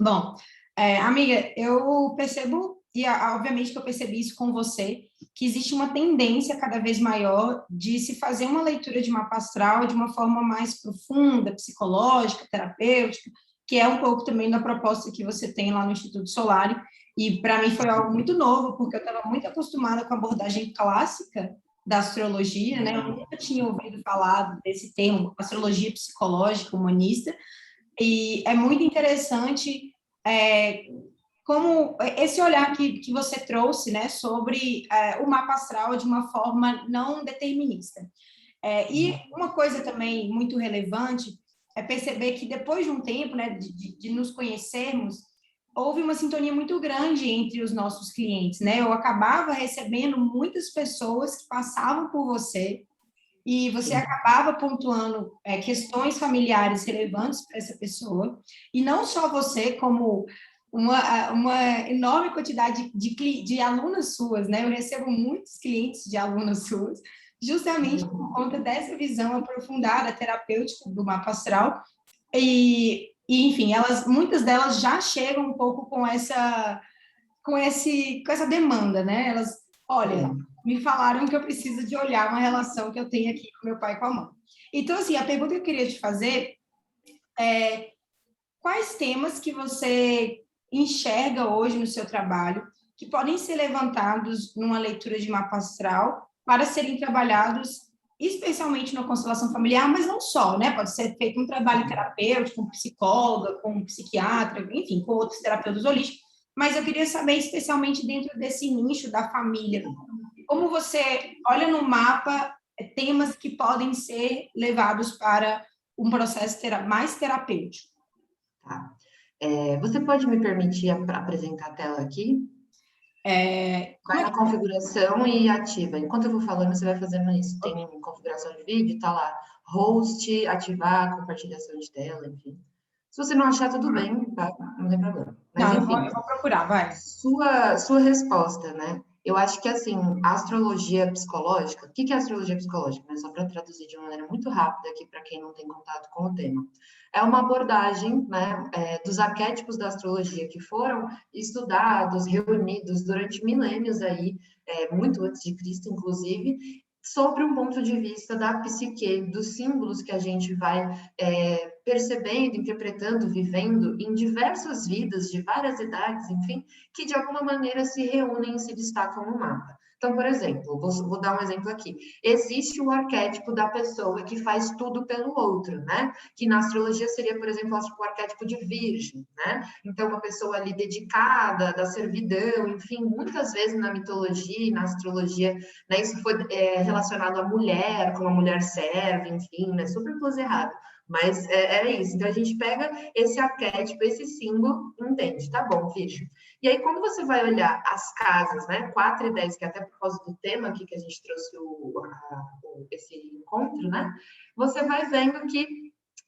Bom, amiga, eu percebo, e obviamente que eu percebi isso com você, que existe uma tendência cada vez maior de se fazer uma leitura de mapa astral de uma forma mais profunda, psicológica, terapêutica, que é um pouco também da proposta que você tem lá no Instituto Solar. E para mim foi algo muito novo, porque eu estava muito acostumada com a abordagem clássica da astrologia, né? Eu nunca tinha ouvido falar desse termo, astrologia psicológica, humanista, e é muito interessante é, como esse olhar que você trouxe, né, sobre o mapa astral de uma forma não determinista. E uma coisa também muito relevante é perceber que depois de um tempo, né, de nos conhecermos, houve uma sintonia muito grande entre os nossos clientes, né? Eu acabava recebendo muitas pessoas que passavam por você e você Sim. acabava pontuando questões familiares relevantes para essa pessoa, e não só você, como uma enorme quantidade de alunas suas, né? Eu recebo muitos clientes de alunas suas, justamente por conta dessa visão aprofundada, terapêutica do mapa astral, enfim, muitas delas já chegam um pouco com essa demanda, né? Elas, olha, Sim. me falaram que eu preciso de olhar uma relação que eu tenho aqui com meu pai e com a mãe. Então, assim, a pergunta que eu queria te fazer é quais temas que você enxerga hoje no seu trabalho que podem ser levantados numa leitura de mapa astral para serem trabalhados especialmente na constelação familiar, mas não só, né? Pode ser feito um trabalho terapêutico, com psicóloga, com psiquiatra, enfim, com outros terapeutas holísticos, mas eu queria saber, especialmente dentro desse nicho da família, como você olha no mapa temas que podem ser levados para um processo mais terapêutico. Tá. Você pode me permitir apresentar a tela aqui? Como Vai é na que... configuração e ativa. Enquanto eu vou falando, você vai fazendo isso. Tem configuração de vídeo, tá lá. Host, ativar, compartilhação de tela, enfim. Se você não achar, tudo bem, tá? Não tem problema. Mas, Não, enfim, eu vou procurar, vai. sua resposta, né? Eu acho que, assim, a astrologia psicológica, o que é astrologia psicológica? Né? Só para traduzir de uma maneira muito rápida aqui para quem não tem contato com o tema. É uma abordagem, né, dos arquétipos da astrologia que foram estudados, reunidos durante milênios aí, muito antes de Cristo, inclusive, sobre um ponto de vista da psique, dos símbolos que a gente vai percebendo, interpretando, vivendo em diversas vidas, de várias idades, enfim, que de alguma maneira se reúnem e se destacam no mapa. Então, por exemplo, vou dar um exemplo aqui. Existe o arquétipo da pessoa que faz tudo pelo outro, né? Que na astrologia seria, por exemplo, o arquétipo de virgem, né? Então, uma pessoa ali dedicada, da servidão, enfim, muitas vezes na mitologia e na astrologia, né, isso foi relacionado à mulher, como a mulher serve, enfim, né? Super coisa errada. Mas era isso. Então, a gente pega esse arquétipo, esse símbolo, entende? Tá bom, Virgem. E aí, quando você vai olhar as casas, né, 4 e 10, que é até por causa do tema aqui que a gente trouxe esse encontro, né, você vai vendo que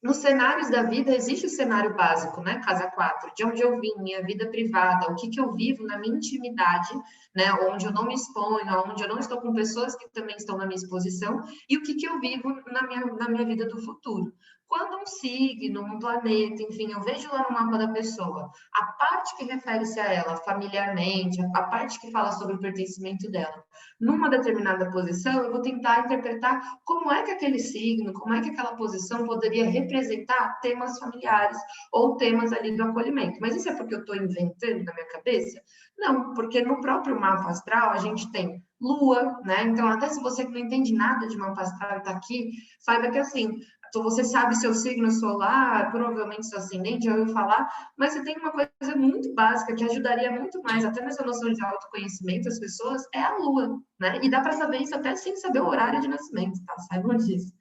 nos cenários da vida existe o cenário básico, né, casa 4, de onde eu vim, minha vida privada, o que eu vivo na minha intimidade, né, onde eu não me exponho, onde eu não estou com pessoas que também estão na minha exposição, e o que eu vivo na minha vida do futuro. Quando um signo, um planeta, enfim, eu vejo lá no mapa da pessoa, a parte que refere-se a ela familiarmente, a parte que fala sobre o pertencimento dela, numa determinada posição, eu vou tentar interpretar como é que aquele signo, como é que aquela posição poderia representar temas familiares ou temas ali do acolhimento. Mas isso é porque eu estou inventando na minha cabeça? Não, porque no próprio mapa astral a gente tem Lua, né? Então, até se você não entende nada de mapa astral e está aqui, saiba que assim, você sabe seu signo solar, provavelmente seu ascendente, já ouviu falar, mas você tem uma coisa muito básica que ajudaria muito mais, até nessa noção de autoconhecimento das pessoas, é a Lua, né? E dá para saber isso até sem saber o horário de nascimento, tá? Saibam disso.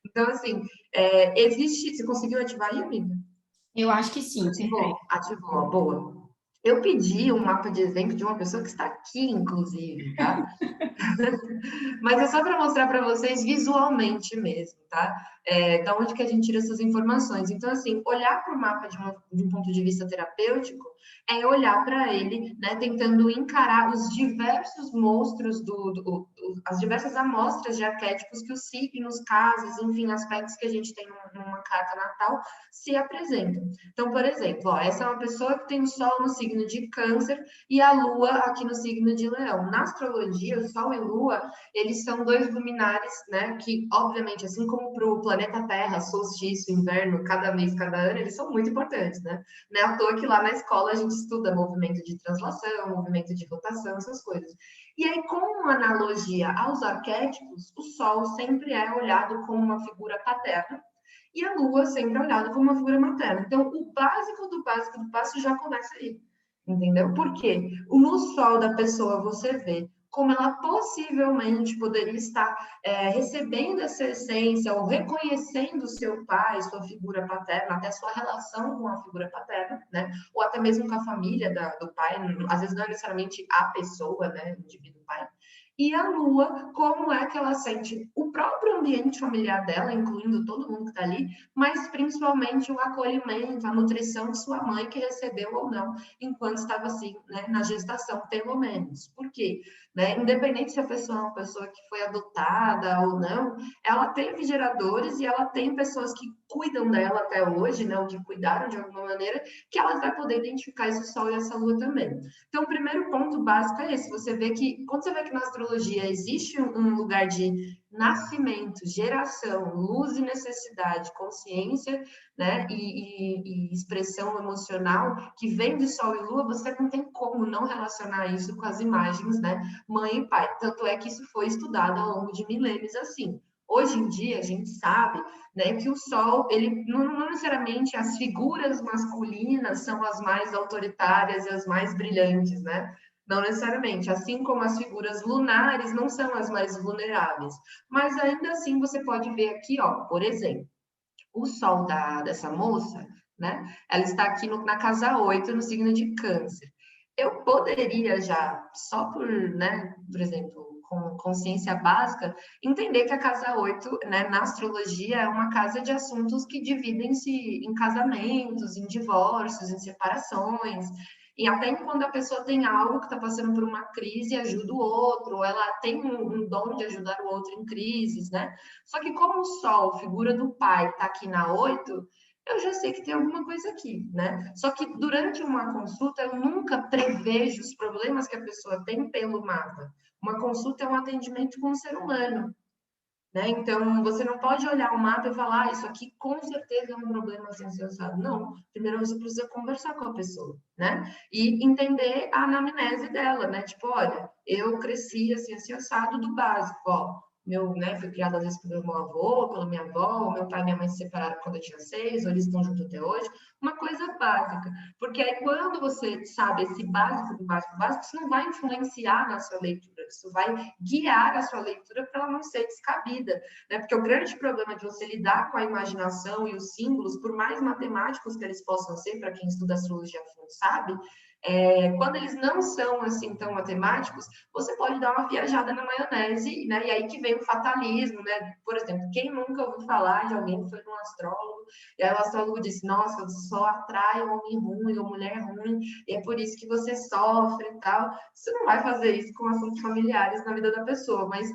Então, assim, existe. Você conseguiu ativar aí, amiga? Eu acho que sim, perfeito. Ativou, boa. Eu pedi um mapa de exemplo de uma pessoa que está aqui, inclusive, tá? Mas é só para mostrar para vocês visualmente mesmo, tá? Da onde que a gente tira essas informações. Então, assim, olhar para o mapa de um ponto de vista terapêutico é olhar para ele, né, tentando encarar os diversos monstros as diversas amostras de arquétipos que os signos, casas, enfim, aspectos que a gente tem numa carta natal se apresentam. Então, por exemplo, ó, essa é uma pessoa que tem o Sol no signo de Câncer e a Lua aqui no signo de Leão. Na astrologia, o Sol e Lua, eles são dois luminares, né, que, obviamente, assim como para o planeta Terra, solstício, inverno, cada mês, cada ano, eles são muito importantes, né? Não é à toa que lá na escola a gente estuda movimento de translação, movimento de rotação, essas coisas. E aí, com analogia aos arquétipos, o Sol sempre é olhado como uma figura paterna e a Lua sempre é olhada como uma figura materna. Então, o básico do básico do básico já começa aí, entendeu? Por quê? No Sol da pessoa você vê como ela possivelmente poderia estar recebendo essa essência ou reconhecendo seu pai, sua figura paterna, até sua relação com a figura paterna, né? Ou até mesmo com a família do pai, às vezes não é necessariamente a pessoa, né, o indivíduo pai. E a Lua, como é que ela sente o próprio ambiente familiar dela, incluindo todo mundo que está ali, mas principalmente o acolhimento, a nutrição de sua mãe, que recebeu ou não, enquanto estava assim, né, na gestação, pelo menos. Por quê? Né? Independente se a pessoa é uma pessoa que foi adotada ou não, ela teve geradores e ela tem pessoas que cuidam dela até hoje, né, ou que cuidaram de alguma maneira, que ela vai poder identificar esse Sol e essa Lua também. Então, o primeiro ponto básico é esse. Você vê que, quando você vê que na astrologia existe um lugar de nascimento, geração, luz e necessidade, consciência, né, e expressão emocional que vem de Sol e Lua, você não tem como não relacionar isso com as imagens, né, mãe e pai. Tanto é que isso foi estudado ao longo de milênios assim. Hoje em dia, a gente sabe, né, que o Sol, ele não necessariamente as figuras masculinas são as mais autoritárias e as mais brilhantes, né? Não necessariamente, assim como as figuras lunares não são as mais vulneráveis. Mas ainda assim, você pode ver aqui, ó, por exemplo, o Sol dessa moça, né? Ela está aqui na casa 8, no signo de Câncer. Eu poderia já, só né, por exemplo, com consciência básica, entender que a casa 8, né, na astrologia, é uma casa de assuntos que dividem-se em casamentos, em divórcios, em separações. E até quando a pessoa tem algo que está passando por uma crise, ajuda o outro, ou ela tem um dom de ajudar o outro em crises, né? Só que como o Sol, figura do pai, está aqui na 8, eu já sei que tem alguma coisa aqui, né? Só que durante uma consulta, eu nunca prevejo os problemas que a pessoa tem pelo mapa. Uma consulta é um atendimento com um ser humano, né? Então, você não pode olhar o mapa e falar, isso aqui com certeza é um problema sensado. Não, primeiro você precisa conversar com a pessoa, né? E entender a anamnese dela, né? Tipo, olha, eu cresci assim, assado do básico, ó. Fui criada às vezes pelo meu avô, pela minha avó, o meu pai e minha mãe se separaram quando eu tinha 6, ou eles estão juntos até hoje. Uma coisa básica. Porque aí, quando você sabe esse básico do básico do básico, isso não vai influenciar na sua leitura, isso vai guiar a sua leitura para ela não ser descabida, né? Porque o grande problema de você lidar com a imaginação e os símbolos, por mais matemáticos que eles possam ser, para quem estuda astrologia a fundo sabe, quando eles não são assim tão matemáticos, você pode dar uma viajada na maionese, né? E aí que vem o fatalismo, né? Por exemplo, quem nunca ouviu falar de alguém que foi num astrólogo, e aí o astrólogo disse, nossa, você só atrai um homem ruim ou mulher ruim, e é por isso que você sofre e tal. Você não vai fazer isso com assuntos familiares na vida da pessoa, mas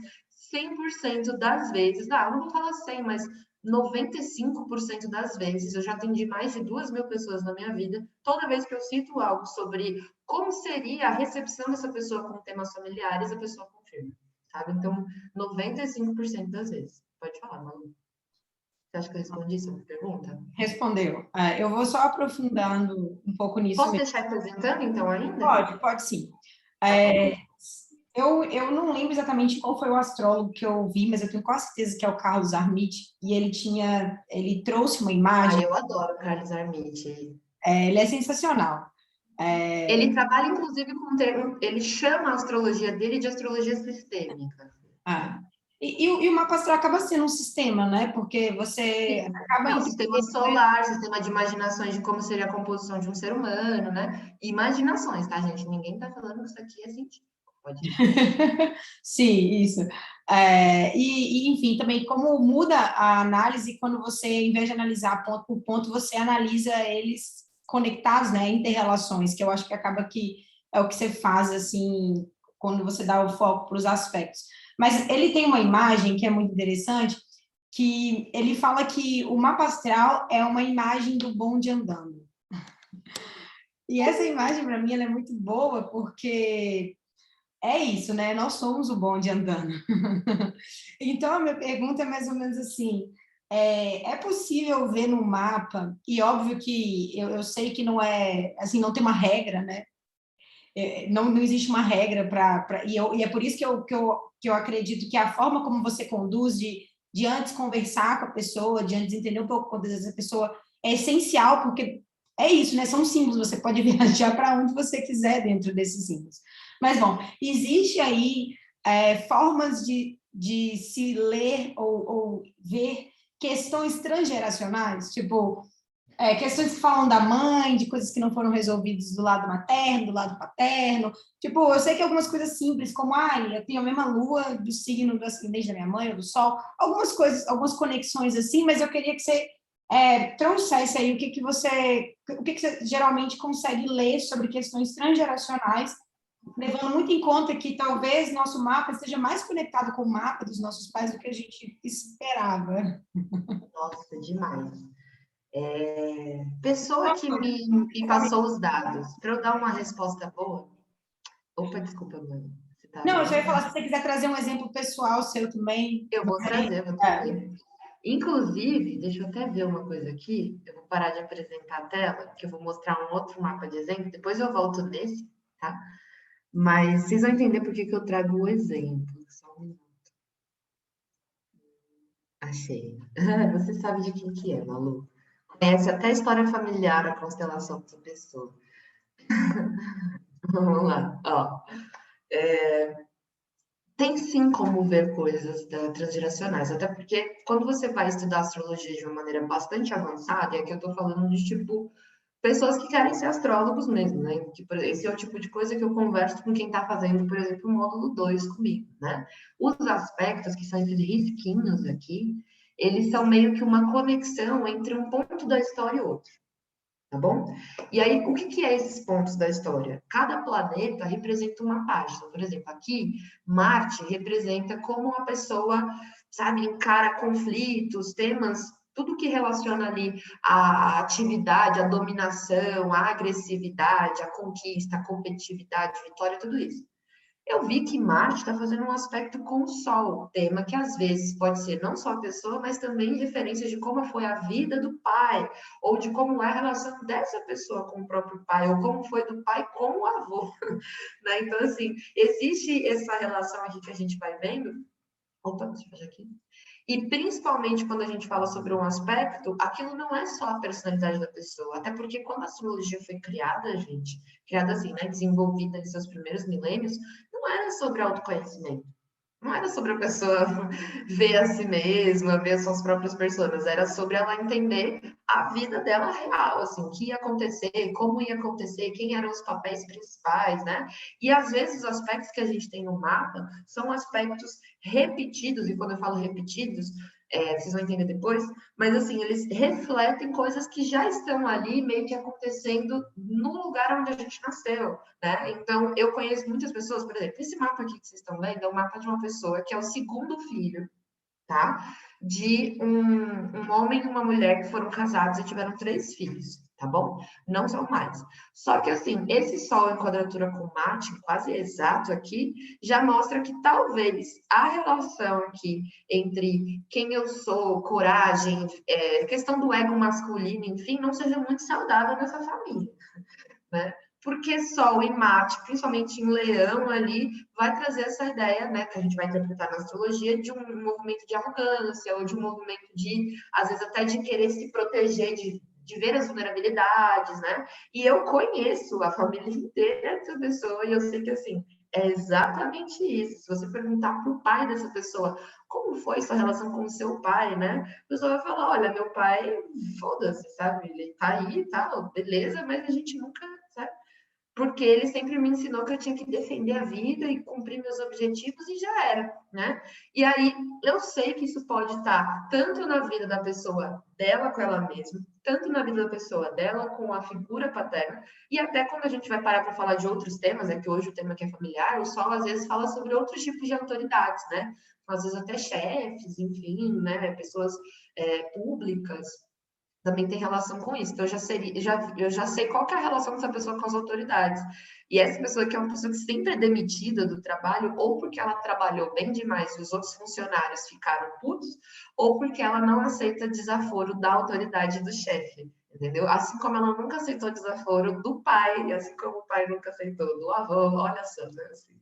100% das vezes, não vou falar 100, mas 95% das vezes, eu já atendi mais de 2.000 pessoas na minha vida, toda vez que eu cito algo sobre como seria a recepção dessa pessoa com temas familiares, a pessoa confirma, sabe? Então, 95% das vezes. Pode falar, Malu. Você acha que eu respondi essa pergunta? Respondeu. Eu vou só aprofundando um pouco nisso Posso mesmo. deixar apresentando, então, ainda? Pode sim. Tá bom. Eu não lembro exatamente qual foi o astrólogo que eu vi, mas eu tenho quase certeza que é o Carlos Armit, e ele trouxe uma imagem, Eu adoro o Carlos Armit. ele é sensacional. Ele trabalha, inclusive, com um termo, ele chama a astrologia dele de astrologia sistêmica. Ah, e o mapa astral acaba sendo um sistema, né? Porque você Sim. acaba Não, entendendo. sistema solar, sistema de imaginações de como seria a composição de um ser humano, né? Imaginações, tá, gente? Ninguém tá falando que isso aqui é científico. Pode ir. Sim, isso. Enfim, também como muda a análise quando você, em vez de analisar ponto por ponto, você analisa eles conectados, né, inter-relações, que eu acho que acaba que é o que você faz, assim, quando você dá o foco para os aspectos. Mas ele tem uma imagem que é muito interessante, que ele fala que o mapa astral é uma imagem do bonde andando. E essa imagem, para mim, ela é muito boa, porque é isso, né? Nós somos o bonde andando. Então, a minha pergunta é mais ou menos assim: é possível ver no mapa, e óbvio que eu sei que não é, assim, não tem uma regra, né? Não existe uma regra e é por isso que eu acredito que a forma como você conduz, de antes conversar com a pessoa, de antes entender um pouco quando essa pessoa é essencial, porque é isso, né? São símbolos, você pode viajar para onde você quiser dentro desses símbolos. Mas, bom, existe aí formas de se ler ou ver questões transgeracionais, tipo, questões que falam da mãe, de coisas que não foram resolvidas do lado materno, do lado paterno. Tipo, eu sei que algumas coisas simples, como, eu tenho a mesma lua do signo do ascendente da minha mãe, ou do sol, algumas coisas, algumas conexões assim, mas eu queria que você trouxesse aí o que você geralmente consegue ler sobre questões transgeracionais, levando muito em conta que talvez nosso mapa esteja mais conectado com o mapa dos nossos pais do que a gente esperava. Nossa, demais. Pessoa que me passou os dados, para eu dar uma resposta boa. Opa, desculpa, mano. Você tá Não, eu só ia bem? falar, se você quiser trazer um exemplo pessoal seu também. Eu vou trazer, vou trazer. Inclusive, deixa eu até ver uma coisa aqui. Eu vou parar de apresentar a tela, que eu vou mostrar um outro mapa de exemplo. Depois eu volto nesse, tá? Mas vocês vão entender por que que eu trago o exemplo. Só um minuto. Achei. Você sabe de quem que é, Malu? Conhece até a história familiar, a constelação dessa pessoa. Vamos lá, ó. Tem sim como ver coisas transgeracionais, até porque quando você vai estudar astrologia de uma maneira bastante avançada, e aqui eu tô falando de tipo pessoas que querem ser astrólogos mesmo, né? Que, esse é o tipo de coisa que eu converso com quem está fazendo, por exemplo, o módulo 2 comigo, né? Os aspectos, que são esses risquinhos aqui, eles são meio que uma conexão entre um ponto da história e outro. Tá bom? E aí, o que é esses pontos da história? Cada planeta representa uma página. Por exemplo, aqui, Marte representa como uma pessoa, sabe, encara conflitos, temas, tudo que relaciona ali a atividade, a dominação, a agressividade, a conquista, a competitividade, vitória, tudo isso. Eu vi que Marte está fazendo um aspecto com o Sol, tema que às vezes pode ser não só a pessoa, mas também referências de como foi a vida do pai, ou de como é a relação dessa pessoa com o próprio pai, ou como foi do pai com o avô. Né? Então, assim, existe essa relação aqui que a gente vai vendo. Opa, deixa eu fazer aqui. E principalmente quando a gente fala sobre um aspecto, aquilo não é só a personalidade da pessoa, até porque quando a astrologia foi criada, gente, criada assim, né, desenvolvida em seus primeiros milênios, não era sobre autoconhecimento. Não era sobre a pessoa ver a si mesma, ver as suas próprias personas, era sobre ela entender a vida dela real, assim, o que ia acontecer, como ia acontecer, quem eram os papéis principais, né? E às vezes os aspectos que a gente tem no mapa são aspectos repetidos, e quando eu falo repetidos, vocês vão entender depois, mas assim, eles refletem coisas que já estão ali meio que acontecendo no lugar onde a gente nasceu, né? Então, eu conheço muitas pessoas, por exemplo, esse mapa aqui que vocês estão vendo é o mapa de uma pessoa que é o segundo filho, tá? De um homem e uma mulher que foram casados e tiveram 3 filhos, tá bom? Não são mais. Só que, assim, esse Sol em quadratura com Marte, quase exato aqui, já mostra que talvez a relação aqui entre quem eu sou, coragem, questão do ego masculino, enfim, não seja muito saudável nessa família, né? Porque Sol em Marte, principalmente em Leão ali, vai trazer essa ideia, né, que a gente vai interpretar na astrologia, de um movimento de arrogância, ou de um movimento de, às vezes, até de querer se proteger, de ver as vulnerabilidades, né? E eu conheço a família inteira dessa pessoa, e eu sei que, assim, é exatamente isso. Se você perguntar para o pai dessa pessoa como foi sua relação com o seu pai, né? A pessoa vai falar, olha, meu pai, foda-se, sabe? Ele tá aí e tal, beleza, mas a gente nunca, sabe? porque ele sempre me ensinou que eu tinha que defender a vida e cumprir meus objetivos e já era, né? E aí eu sei que isso pode estar tanto na vida da pessoa dela com ela mesma, tanto na vida da pessoa dela com a figura paterna, e até quando a gente vai parar para falar de outros temas, é que hoje o tema aqui é familiar, o Sol às vezes fala sobre outros tipos de autoridades, né? Às vezes até chefes, enfim, né? Pessoas públicas também tem relação com isso. Então, eu já sei qual que é a relação dessa pessoa com as autoridades. E essa pessoa que é uma pessoa que sempre é demitida do trabalho, ou porque ela trabalhou bem demais e os outros funcionários ficaram putos, ou porque ela não aceita desaforo da autoridade do chefe, entendeu? Assim como ela nunca aceitou desaforo do pai, assim como o pai nunca aceitou do avô, olha só, né? Assim.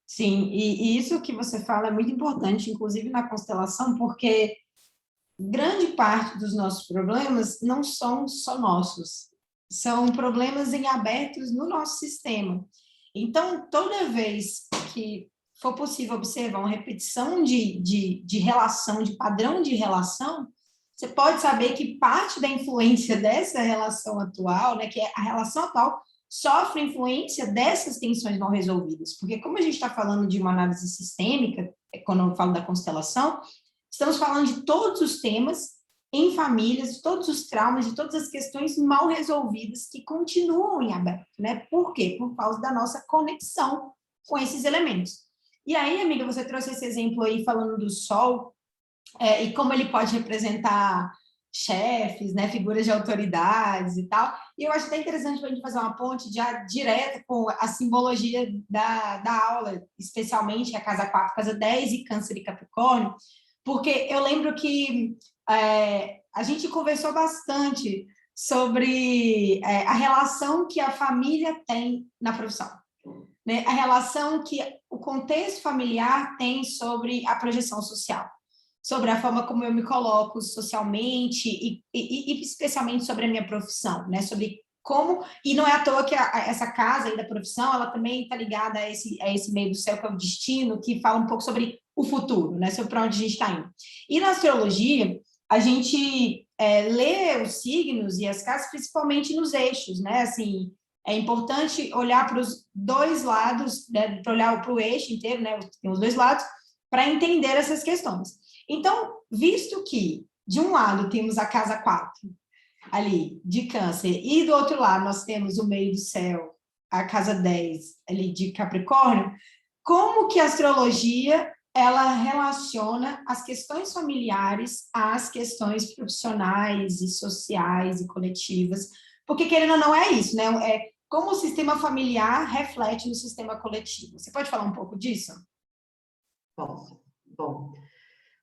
Sim, e isso que você fala é muito importante, inclusive na constelação, porque grande parte dos nossos problemas não são só nossos, são problemas em abertos no nosso sistema. Então, toda vez que for possível observar uma repetição de relação, de padrão de relação, você pode saber que parte da influência dessa relação atual, né, que é a relação atual, sofre influência dessas tensões não resolvidas. Porque como a gente está falando de uma análise sistêmica, quando eu falo da constelação, estamos falando de todos os temas em famílias, de todos os traumas, de todas as questões mal resolvidas que continuam em aberto, né? Por quê? Por causa da nossa conexão com esses elementos. E aí, amiga, você trouxe esse exemplo aí falando do Sol, e como ele pode representar chefes, né, figuras de autoridades e tal. E eu acho até interessante para a gente fazer uma ponte já direta com a simbologia da aula, especialmente a casa 4, casa 10 e Câncer e Capricórnio, porque eu lembro que a gente conversou bastante sobre a relação que a família tem na profissão, né? A relação que o contexto familiar tem sobre a projeção social, sobre a forma como eu me coloco socialmente e especialmente sobre a minha profissão, né? Sobre como, e não é à toa que essa casa aí da profissão, ela também está ligada a esse meio do céu que é o destino, que fala um pouco sobre o futuro, né? Sobre para onde a gente está indo. E na astrologia, a gente lê os signos e as casas principalmente nos eixos, né? Assim, é importante olhar para os dois lados, né? Para olhar para o eixo inteiro, né? Tem os dois lados, para entender essas questões. Então, visto que, de um lado, temos a casa 4, ali, de Câncer, e do outro lado nós temos o meio do céu, a casa 10, ali, de Capricórnio, como que a astrologia, ela relaciona as questões familiares às questões profissionais e sociais e coletivas, porque, querendo ou não, é isso, né? É como o sistema familiar reflete no sistema coletivo. Você pode falar um pouco disso? Posso. Bom,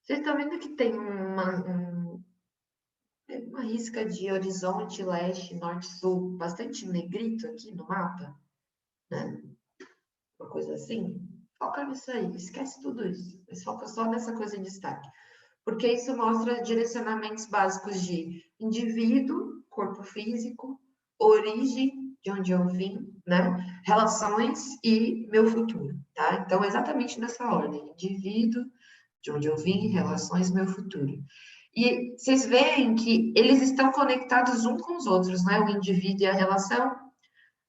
vocês estão vendo que tem uma risca de horizonte, leste, norte, sul, bastante negrito aqui no mapa, né? Uma coisa assim. Foca nisso aí, esquece tudo isso. Mas foca só nessa coisa em destaque. Porque isso mostra direcionamentos básicos de indivíduo, corpo físico, origem, de onde eu vim, né? Relações e meu futuro, tá? Então, exatamente nessa ordem. Indivíduo, de onde eu vim, relações, meu futuro. E vocês veem que eles estão conectados uns com os outros, né? O indivíduo e a relação,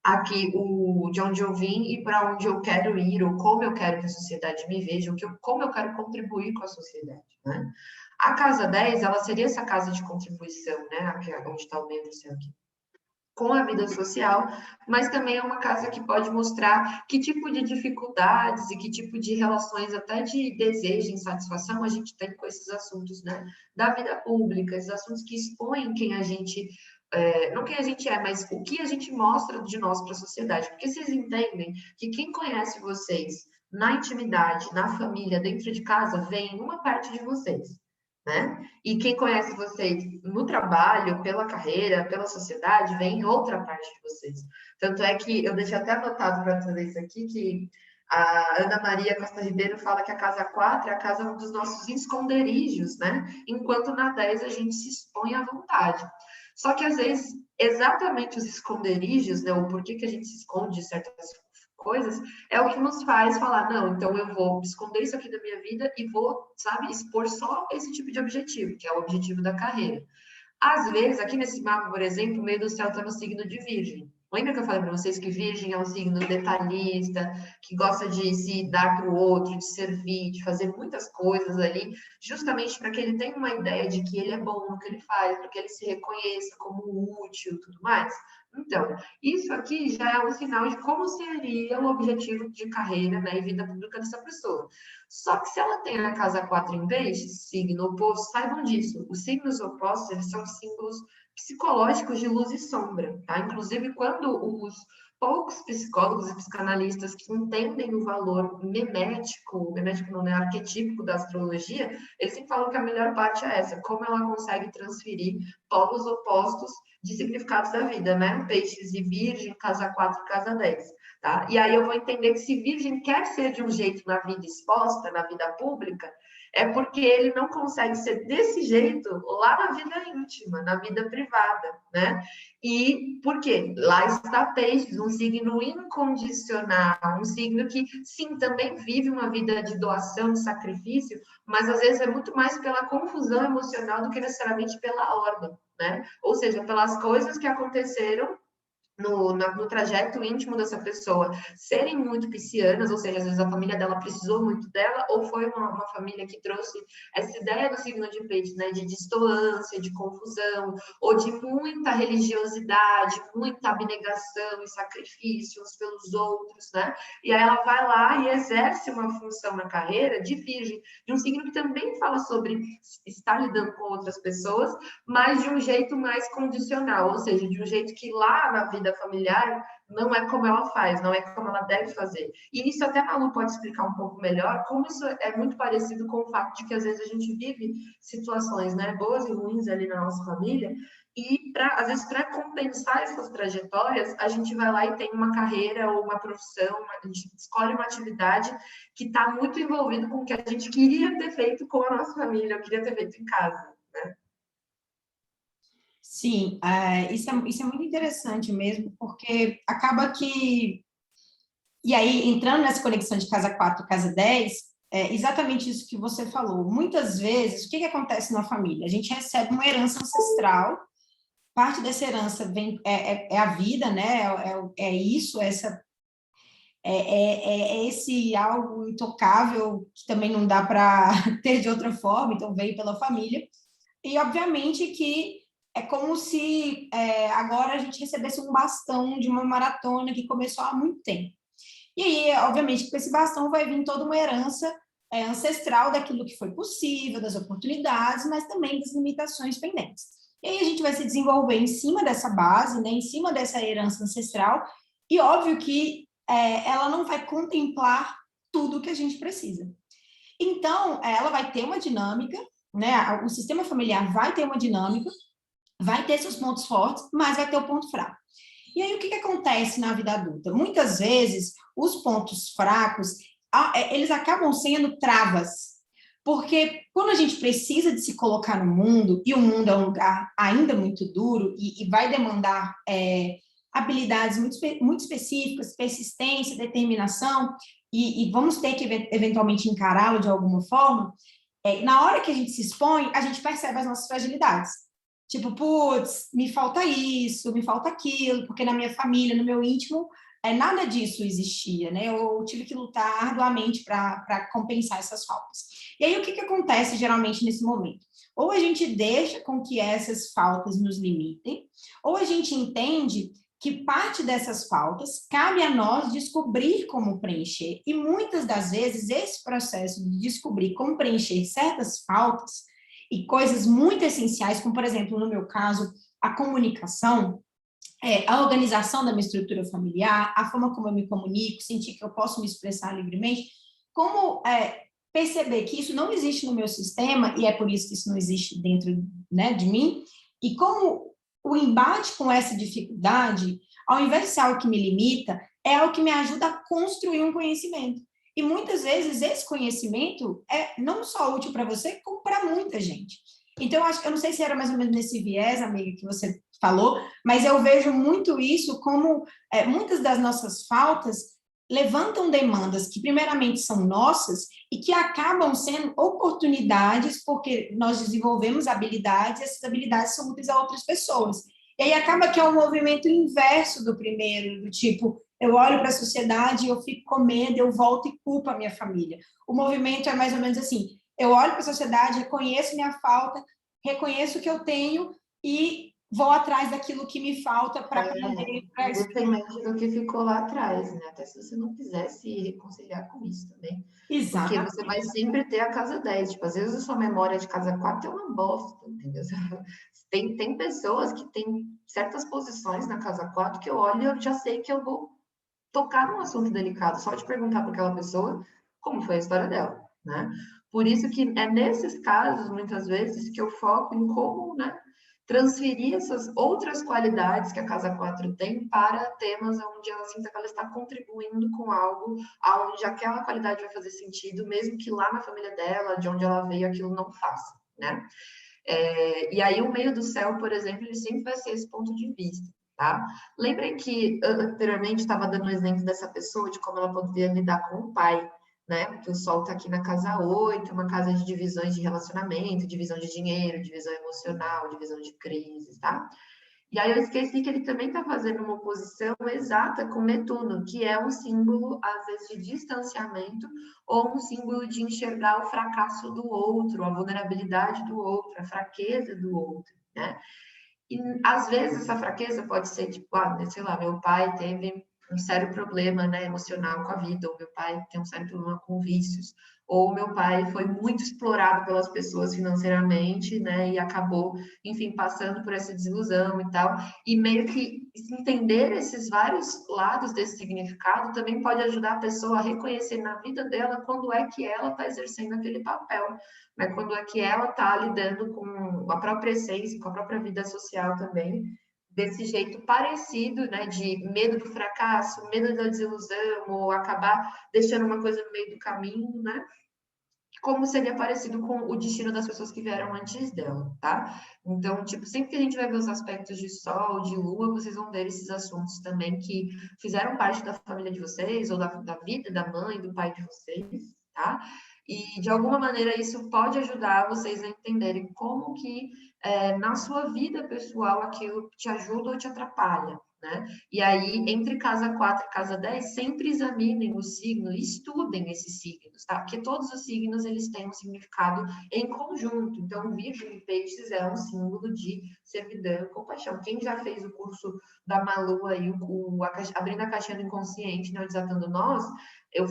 aqui o de onde eu vim e para onde eu quero ir, ou como eu quero que a sociedade me veja, como eu quero contribuir com a sociedade, né? A casa 10, ela seria essa casa de contribuição, né? Aqui, onde está o meio do céu aqui, com a vida social, mas também é uma casa que pode mostrar que tipo de dificuldades e que tipo de relações, até de desejo, insatisfação, a gente tem com esses assuntos, né? Da vida pública, esses assuntos que expõem quem a gente, não quem a gente é, mas o que a gente mostra de nós para a sociedade. Porque vocês entendem que quem conhece vocês na intimidade, na família, dentro de casa, vem uma parte de vocês, né? E quem conhece vocês no trabalho, pela carreira, pela sociedade, vem outra parte de vocês. Tanto é que eu deixei até anotado para trazer isso aqui, que a Ana Maria Costa Ribeiro fala que a casa 4 é a casa dos nossos esconderijos, né? Enquanto na 10 a gente se expõe à vontade. Só que às vezes, exatamente os esconderijos, né? O porquê que a gente se esconde de certas coisas, é o que nos faz falar, não, então eu vou esconder isso aqui da minha vida e vou, sabe, expor só esse tipo de objetivo, que é o objetivo da carreira. Às vezes, aqui nesse mapa, por exemplo, o meio do céu está no signo de Virgem, Lembra que eu falei para vocês que Virgem é um signo detalhista, que gosta de se dar para o outro, de servir, de fazer muitas coisas ali, justamente para que ele tenha uma ideia de que ele é bom no que ele faz, para que ele se reconheça como útil e tudo mais? Então, isso aqui já é um sinal de como seria o objetivo de carreira, né, e vida pública dessa pessoa. Só que se ela tem a casa 4 em peixes, signo oposto, saibam disso. Os signos opostos, eles são símbolos psicológicos de luz e sombra, tá? Inclusive, quando os poucos psicólogos e psicanalistas que entendem o valor memético não, né, arquetípico da astrologia, eles sempre falam que a melhor parte é essa, como ela consegue transferir polos opostos de significados da vida, né? Peixes e Virgem, casa 4, casa 10, tá? E aí eu vou entender que se Virgem quer ser de um jeito na vida exposta, na vida pública, é porque ele não consegue ser desse jeito lá na vida íntima, na vida privada, né? E por quê? Lá está Peixes, um signo incondicional, um signo que, sim, também vive uma vida de doação, de sacrifício, mas às vezes é muito mais pela confusão emocional do que necessariamente pela ordem, né? Ou seja, pelas coisas que aconteceram no trajeto íntimo dessa pessoa serem muito piscianas, ou seja, às vezes a família dela precisou muito dela, ou foi uma família que trouxe essa ideia do signo de peixes, né, de distoância, de confusão, ou de muita religiosidade, muita abnegação e sacrifício uns pelos outros, né? E aí ela vai lá e exerce uma função na carreira de virgem, de um signo que também fala sobre estar lidando com outras pessoas, mas de um jeito mais condicional, ou seja, de um jeito que lá na vida familiar não é como ela faz, não é como ela deve fazer. E isso até a Malu pode explicar um pouco melhor, como isso é muito parecido com o fato de que às vezes a gente vive situações, né, boas e ruins ali na nossa família, e às vezes para compensar essas trajetórias, a gente vai lá e tem uma carreira ou uma profissão, a gente escolhe uma atividade que está muito envolvido com o que a gente queria ter feito com a nossa família, ou queria ter feito em casa, né? Sim, isso é muito interessante mesmo, porque acaba que... E aí, entrando nessa conexão de casa 4 e casa 10, é exatamente isso que você falou. Muitas vezes, o que acontece na família? A gente recebe uma herança ancestral, parte dessa herança é a vida, né? É isso, é esse algo intocável que também não dá para ter de outra forma, então veio pela família. E, obviamente, que é como se agora a gente recebesse um bastão de uma maratona que começou há muito tempo. E aí, obviamente, com esse bastão vai vir toda uma herança ancestral daquilo que foi possível, das oportunidades, mas também das limitações pendentes. E aí a gente vai se desenvolver em cima dessa base, né, em cima dessa herança ancestral, e óbvio que ela não vai contemplar tudo que a gente precisa. Então, ela vai ter uma dinâmica, né, o sistema familiar vai ter uma dinâmica, vai ter seus pontos fortes, mas vai ter o ponto fraco. E aí, o que acontece na vida adulta? Muitas vezes, os pontos fracos, eles acabam sendo travas, porque quando a gente precisa de se colocar no mundo, e o mundo é um lugar ainda muito duro, e vai demandar habilidades muito específicas, persistência, determinação, e vamos ter que eventualmente encará-lo de alguma forma, na hora que a gente se expõe, a gente percebe as nossas fragilidades. Tipo, putz, me falta isso, me falta aquilo, porque na minha família, no meu íntimo, nada disso existia, né? Eu tive que lutar arduamente para compensar essas faltas. E aí, o que acontece geralmente nesse momento? Ou a gente deixa com que essas faltas nos limitem, ou a gente entende que parte dessas faltas cabe a nós descobrir como preencher. E muitas das vezes, esse processo de descobrir como preencher certas faltas e coisas muito essenciais, como, por exemplo, no meu caso, a comunicação, a organização da minha estrutura familiar, a forma como eu me comunico, sentir que eu posso me expressar livremente, como perceber que isso não existe no meu sistema, e é por isso que isso não existe dentro, né, de mim, e como o embate com essa dificuldade, ao invés de ser algo que me limita, é algo que me ajuda a construir um conhecimento. E muitas vezes esse conhecimento é não só útil para você, como para muita gente. Então, eu não sei se era mais ou menos nesse viés, amiga, que você falou, mas eu vejo muito isso como muitas das nossas faltas levantam demandas que primeiramente são nossas e que acabam sendo oportunidades porque nós desenvolvemos habilidades e essas habilidades são úteis a outras pessoas. E aí acaba que é um movimento inverso do primeiro, do tipo, eu olho para a sociedade, eu fico com medo, eu volto e culpo a minha família. O movimento é mais ou menos assim, eu olho para a sociedade, reconheço minha falta, reconheço o que eu tenho e vou atrás daquilo que me falta para poder... Independente do que ficou lá atrás, né? Até se você não quiser se reconciliar com isso também. Porque você Exatamente. vai sempre ter a casa 10. Tipo, às vezes a sua memória de casa 4 é uma bosta, entendeu? Tem pessoas que têm certas posições na casa 4 que eu olho e eu já sei que eu vou tocar num assunto delicado, só de perguntar para aquela pessoa como foi a história dela, né? Por isso que é nesses casos, muitas vezes, que eu foco em como, né, transferir essas outras qualidades que a Casa 4 tem para temas onde ela sinta que ela está contribuindo com algo, onde aquela qualidade vai fazer sentido, mesmo que lá na família dela, de onde ela veio, aquilo não faça, né? E aí o meio do céu, por exemplo, ele sempre vai ser esse ponto de vista, tá? Lembrem que anteriormente estava dando um exemplo dessa pessoa, de como ela poderia lidar com o pai, né? Porque o Sol está aqui na casa 8, uma casa de divisões de relacionamento, divisão de dinheiro, divisão emocional, divisão de crises, tá? E aí eu esqueci que ele também está fazendo uma oposição exata com Netuno, que é um símbolo, às vezes, de distanciamento ou um símbolo de enxergar o fracasso do outro, a vulnerabilidade do outro, a fraqueza do outro, né? E, às vezes, essa fraqueza pode ser, tipo, sei lá, meu pai teve um sério problema, né, emocional com a vida, ou meu pai tem um sério problema com vícios, ou meu pai foi muito explorado pelas pessoas financeiramente, né, e acabou, enfim, passando por essa desilusão e tal, e meio que entender esses vários lados desse significado também pode ajudar a pessoa a reconhecer na vida dela quando é que ela está exercendo aquele papel, né, quando é que ela está lidando com a própria essência, com a própria vida social também, desse jeito parecido, né, de medo do fracasso, medo da desilusão, ou acabar deixando uma coisa no meio do caminho, né, como seria parecido com o destino das pessoas que vieram antes dela, tá? Então, tipo, sempre que a gente vai ver os aspectos de Sol, de Lua, vocês vão ver esses assuntos também que fizeram parte da família de vocês, ou da vida da mãe, do pai de vocês, tá? E, de alguma maneira, isso pode ajudar vocês a entenderem como que, na sua vida pessoal, aquilo te ajuda ou te atrapalha, né? E aí, entre casa 4 e casa 10, sempre examinem o signo e estudem esses signos, tá? Porque todos os signos, eles têm um significado em conjunto. Então, Virgem e Peixes é um símbolo de servidão e compaixão. Quem já fez o curso da Malu aí, Abrindo a Caixinha do Inconsciente, né, o Desatando Nós, eu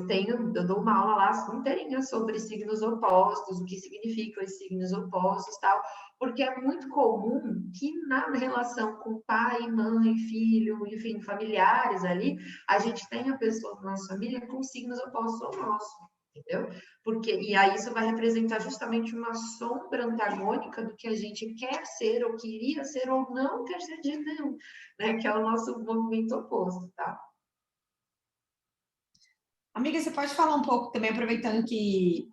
dou uma aula lá inteirinha sobre signos opostos, o que significam esses signos opostos, tal, porque é muito comum que na relação com pai, mãe, filho, enfim, familiares ali, a gente tenha pessoas na nossa família com signos opostos ao nosso, entendeu? E aí isso vai representar justamente uma sombra antagônica do que a gente quer ser, ou queria ser, ou não quer ser de não, né? Que é o nosso movimento oposto, tá? Amiga, você pode falar um pouco também, aproveitando que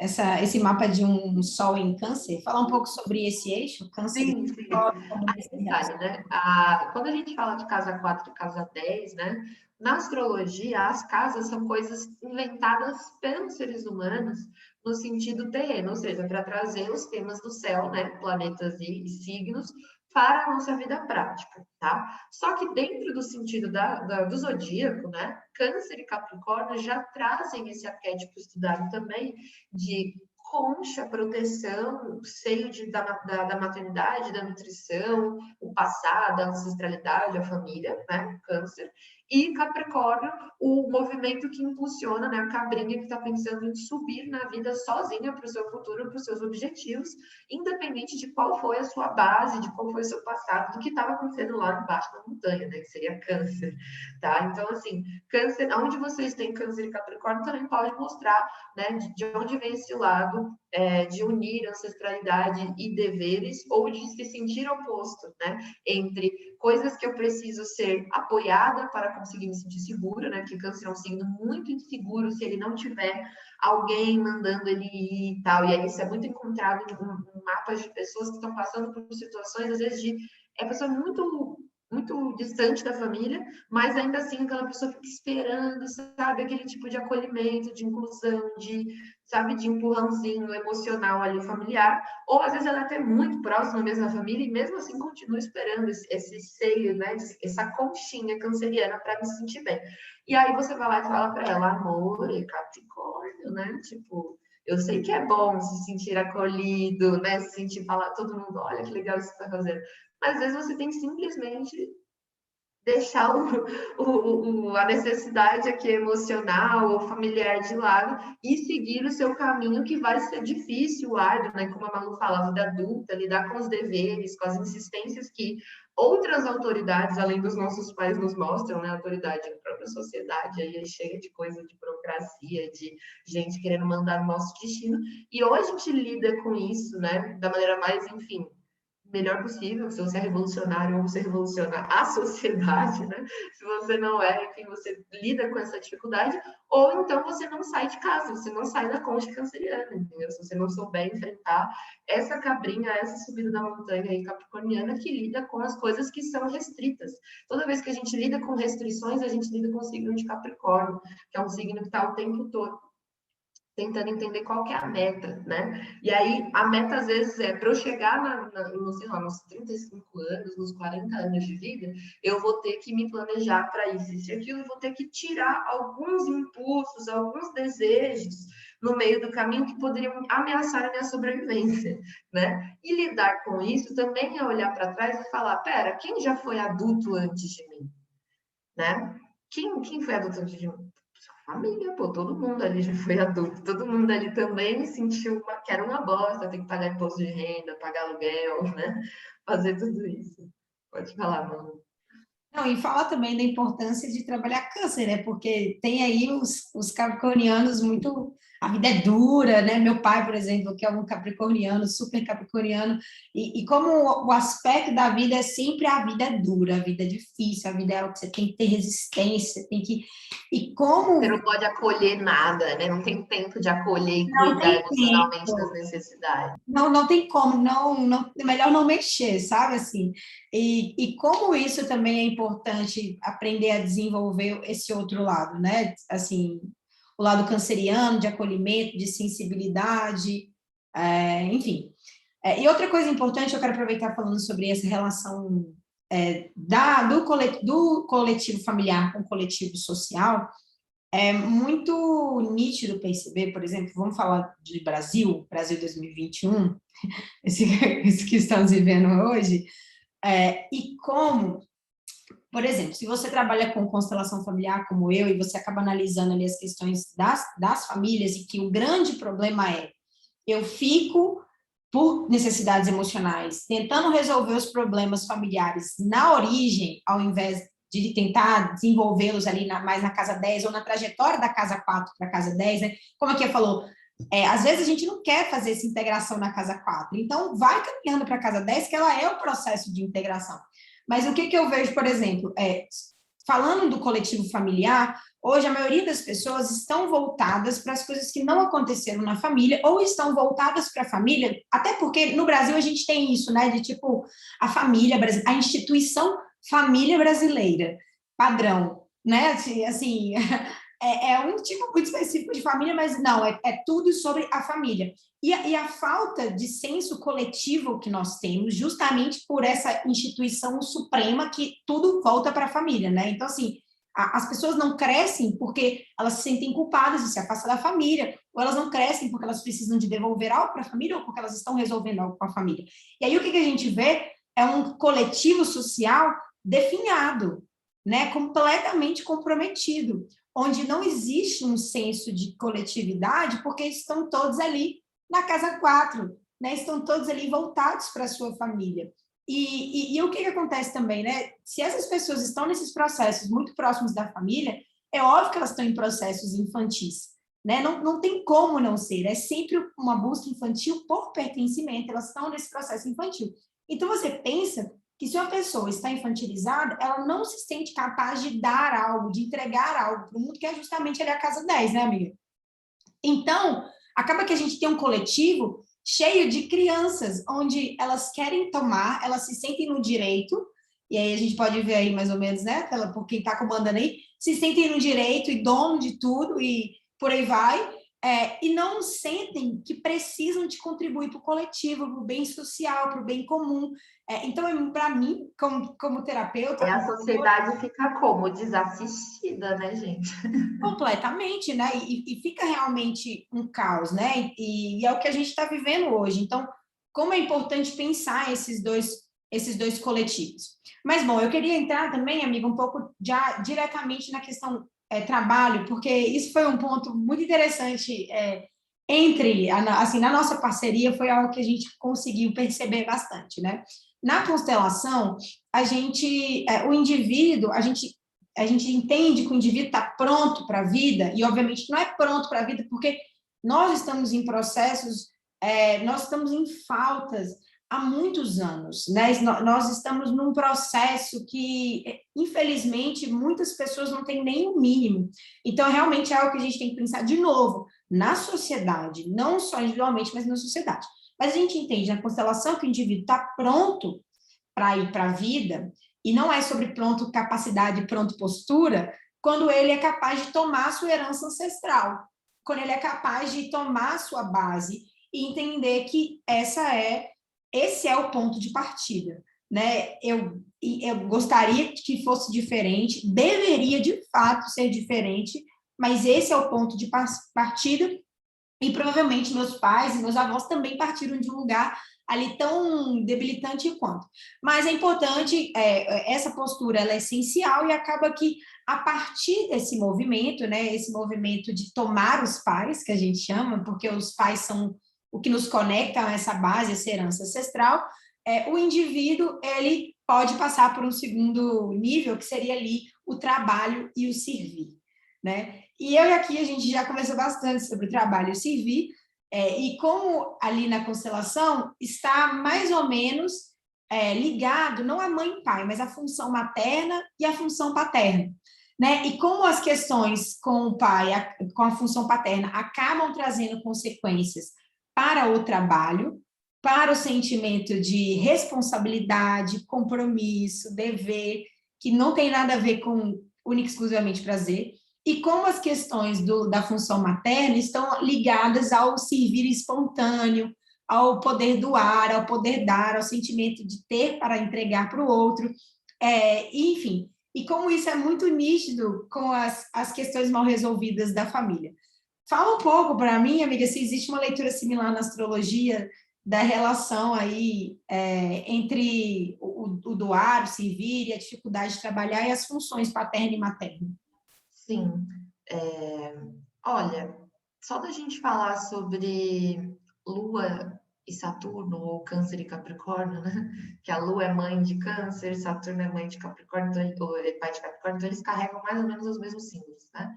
esse mapa de um Sol em Câncer, falar um pouco sobre esse eixo, Câncer e Sim, sim. como ele se relaciona. Detalhe, né? Quando a gente fala de casa 4 e casa 10, né? Na astrologia, as casas são coisas inventadas pelos seres humanos no sentido terreno, ou seja, para trazer os temas do céu, né? Planetas e signos, para a nossa vida prática, tá? Só que dentro do sentido do zodíaco, né? Câncer e Capricórnio já trazem esse arquétipo estudado também de concha, proteção, seio da maternidade, da nutrição, o passado, a ancestralidade, a família, né? Câncer. E Capricórnio, o movimento que impulsiona, né? A cabrinha que está pensando em subir na vida sozinha para o seu futuro, para os seus objetivos, independente de qual foi a sua base, de qual foi o seu passado, do que estava acontecendo lá embaixo da montanha, né? Que seria Câncer, tá? Então, assim, Câncer, onde vocês têm Câncer e Capricórnio, também pode mostrar, né? De onde vem esse lado de unir ancestralidade e deveres, ou de se sentir oposto, né? Entre coisas que eu preciso ser apoiada para conseguir me sentir segura, né? Porque Câncer é um signo muito inseguro se ele não tiver alguém mandando ele ir e tal. E aí isso é muito encontrado em mapas de pessoas que estão passando por situações, às vezes, de. É pessoa muito muito distante da família, mas ainda assim aquela pessoa fica esperando, sabe, aquele tipo de acolhimento, de inclusão, sabe, de empurrãozinho emocional ali familiar, ou às vezes ela é até muito próxima mesmo da família e mesmo assim continua esperando esse seio, né, essa conchinha canceriana para me sentir bem. E aí você vai lá e fala para ela, amor, é Capricórnio, né, tipo, eu sei que é bom se sentir acolhido, né, se sentir falar, todo mundo, olha que legal isso que você está fazendo, mas às vezes você tem que simplesmente deixar a necessidade aqui emocional ou familiar de lado e seguir o seu caminho, que vai ser difícil, árduo, né? Como a Malu fala, a vida adulta, lidar com os deveres, com as insistências que outras autoridades, além dos nossos pais, nos mostram, né? A autoridade da própria sociedade, aí chega de coisa de burocracia, de gente querendo mandar o nosso destino, e ou a gente lida com isso, né? Da maneira mais, enfim, melhor possível, se você é revolucionário ou você revoluciona a sociedade, né? Se você não é, enfim, você lida com essa dificuldade, ou então você não sai de casa, você não sai da concha canceriana, entendeu? Se você não souber enfrentar essa cabrinha, essa subida da montanha aí capricorniana que lida com as coisas que são restritas. Toda vez que a gente lida com restrições, a gente lida com o signo de Capricórnio, que é um signo que está o tempo todo tentando entender qual que é a meta, né? E aí, a meta, às vezes, é para eu chegar sei lá, nos 35 anos, nos 40 anos de vida, eu vou ter que me planejar para isso e aquilo, eu vou ter que tirar alguns impulsos, alguns desejos no meio do caminho que poderiam ameaçar a minha sobrevivência, né? E lidar com isso também é olhar para trás e falar, pera, quem já foi adulto antes de mim, né? Quem foi adulto antes de mim? Família, pô, todo mundo ali já foi adulto, todo mundo ali também sentiu que era uma bosta, ter que pagar imposto de renda, pagar aluguel, né? Fazer tudo isso. Pode falar, Manu. Não, e fala também da importância de trabalhar câncer, né? Porque tem aí os capricornianos muito. A vida é dura, né? Meu pai, por exemplo, que é um capricorniano, super capricorniano, e como o aspecto da vida é sempre a vida é dura, a vida é difícil, a vida é algo que você tem que ter resistência, tem que. E Você como não pode acolher nada, né? Não tem tempo de acolher e não cuidar tem emocionalmente das tempo. necessidades. Não tem como, é melhor não mexer, sabe assim? E como isso também é importante aprender a desenvolver esse outro lado, né? Assim, o lado canceriano, de acolhimento, de sensibilidade, enfim. E outra coisa importante, eu quero aproveitar falando sobre essa relação do coletivo familiar com o coletivo social. É muito nítido perceber, por exemplo, vamos falar de Brasil 2021, esse que estamos vivendo hoje, e como, por exemplo, se você trabalha com constelação familiar como eu, e você acaba analisando ali as questões das famílias, e que o grande problema é, eu fico, por necessidades emocionais, tentando resolver os problemas familiares na origem, ao invés de tentar desenvolvê-los ali mais na casa 10 ou na trajetória da casa 4 para a casa 10, né? Como a Kia falou, às vezes a gente não quer fazer essa integração na casa 4, então vai caminhando para a casa 10, que ela é o processo de integração. Mas o que eu vejo, por exemplo, falando do coletivo familiar, hoje a maioria das pessoas estão voltadas para as coisas que não aconteceram na família, ou estão voltadas para a família, até porque no Brasil a gente tem isso, né, de tipo, a família, a instituição família brasileira, padrão, né, assim, é um tipo muito específico de família, mas não, é tudo sobre a família. E a falta de senso coletivo que nós temos, justamente por essa instituição suprema que tudo volta para a família, né? Então, assim, as pessoas não crescem porque elas se sentem culpadas de se afastar da família, ou elas não crescem porque elas precisam de devolver algo para a família, ou porque elas estão resolvendo algo com a família. E aí o que a gente vê é um coletivo social definhado, né? Completamente comprometido, onde não existe um senso de coletividade, porque estão todos ali na casa 4, né? Estão todos ali voltados para a sua família. E o que acontece também, né? Se essas pessoas estão nesses processos muito próximos da família, é óbvio que elas estão em processos infantis, né? Não tem como não ser, é sempre uma busca infantil por pertencimento, elas estão nesse processo infantil. Então, você pensa que se uma pessoa está infantilizada, ela não se sente capaz de dar algo, de entregar algo para o mundo, que é justamente ali a casa 10, né, amiga? Então, acaba que a gente tem um coletivo cheio de crianças, onde elas querem tomar, elas se sentem no direito e aí a gente pode ver aí mais ou menos, né, por quem está comandando aí, se sentem no direito e dono de tudo e por aí vai, e não sentem que precisam de contribuir para o coletivo, para o bem social, para o bem comum. Então, para mim, como terapeuta, A sociedade fica como? Desassistida, né, gente? completamente, né? E fica realmente um caos, né? E é o que a gente está vivendo hoje. Então, como é importante pensar esses dois coletivos. Mas, bom, eu queria entrar também, amiga, um pouco já diretamente na questão trabalho, porque isso foi um ponto muito interessante assim, na nossa parceria, foi algo que a gente conseguiu perceber bastante, né? Na constelação, o indivíduo, a gente entende que o indivíduo está pronto para a vida, e obviamente não é pronto para a vida, porque nós estamos em processos, nós estamos em faltas há muitos anos, né? Nós estamos num processo que, infelizmente, muitas pessoas não têm nem o mínimo. Então, realmente é algo que a gente tem que pensar de novo na sociedade, não só individualmente, mas na sociedade. Mas a gente entende na constelação que o indivíduo está pronto para ir para a vida, e não é sobre pronto capacidade, pronto postura, quando ele é capaz de tomar a sua herança ancestral, quando ele é capaz de tomar a sua base e entender que esse é o ponto de partida, né? Eu gostaria que fosse diferente, deveria de fato ser diferente, mas esse é o ponto de partida e provavelmente meus pais e meus avós também partiram de um lugar ali tão debilitante quanto. Mas é importante, essa postura ela é essencial e acaba que a partir desse movimento, né, esse movimento de tomar os pais, que a gente chama, porque os pais são o que nos conecta a essa base, essa herança ancestral, o indivíduo ele pode passar por um segundo nível, que seria ali o trabalho e o servir, né? E eu e aqui a gente já conversou bastante sobre o trabalho e o servir, e como ali na constelação está mais ou menos ligado, não a mãe e pai, mas a função materna e a função paterna. Né? E como as questões com o pai, com a função paterna, acabam trazendo consequências para o trabalho, para o sentimento de responsabilidade, compromisso, dever, que não tem nada a ver com única e exclusivamente prazer, e como as questões da função materna estão ligadas ao servir espontâneo, ao poder doar, ao poder dar, ao sentimento de ter para entregar para o outro, enfim, e como isso é muito nítido com as questões mal resolvidas da família. Fala um pouco para mim, amiga, se existe uma leitura similar na astrologia da relação aí entre o doar, o servir e a dificuldade de trabalhar e as funções paterna e materna. Sim. Olha, só da gente falar sobre Lua e Saturno, ou Câncer e Capricórnio, né? Que a Lua é mãe de Câncer, Saturno é mãe de Capricórnio, ou é pai de Capricórnio, então eles carregam mais ou menos os mesmos símbolos, né?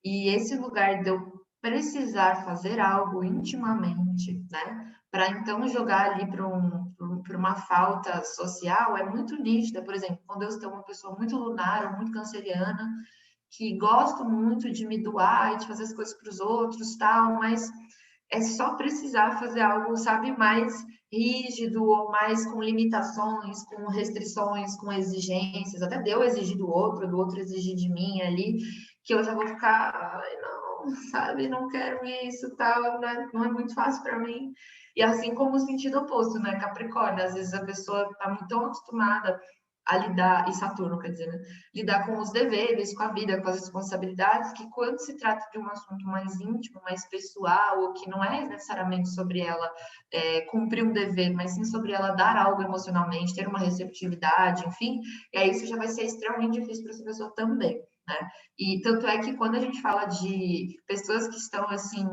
E esse lugar de eu precisar fazer algo intimamente, né? Para então jogar ali para uma falta social é muito nítida. Por exemplo, quando eu estou uma pessoa muito lunar ou muito canceriana, que gosto muito de me doar e de fazer as coisas para os outros, tal, mas é só precisar fazer algo, sabe, mais rígido ou mais com limitações, com restrições, com exigências, até de eu exigir do outro exigir de mim ali, que eu já vou ficar, ai, não, sabe, não quero isso, tal, né? Não é muito fácil para mim. E assim como o sentido oposto, né, Capricórnio, às vezes a pessoa está muito tão acostumada a lidar, e Saturno, quer dizer, né? Lidar com os deveres, com a vida, com as responsabilidades, que quando se trata de um assunto mais íntimo, mais pessoal, ou que não é necessariamente sobre ela cumprir um dever, mas sim sobre ela dar algo emocionalmente, ter uma receptividade, enfim, e aí isso já vai ser extremamente difícil para essa pessoa também, né? E tanto é que quando a gente fala de pessoas que estão, assim,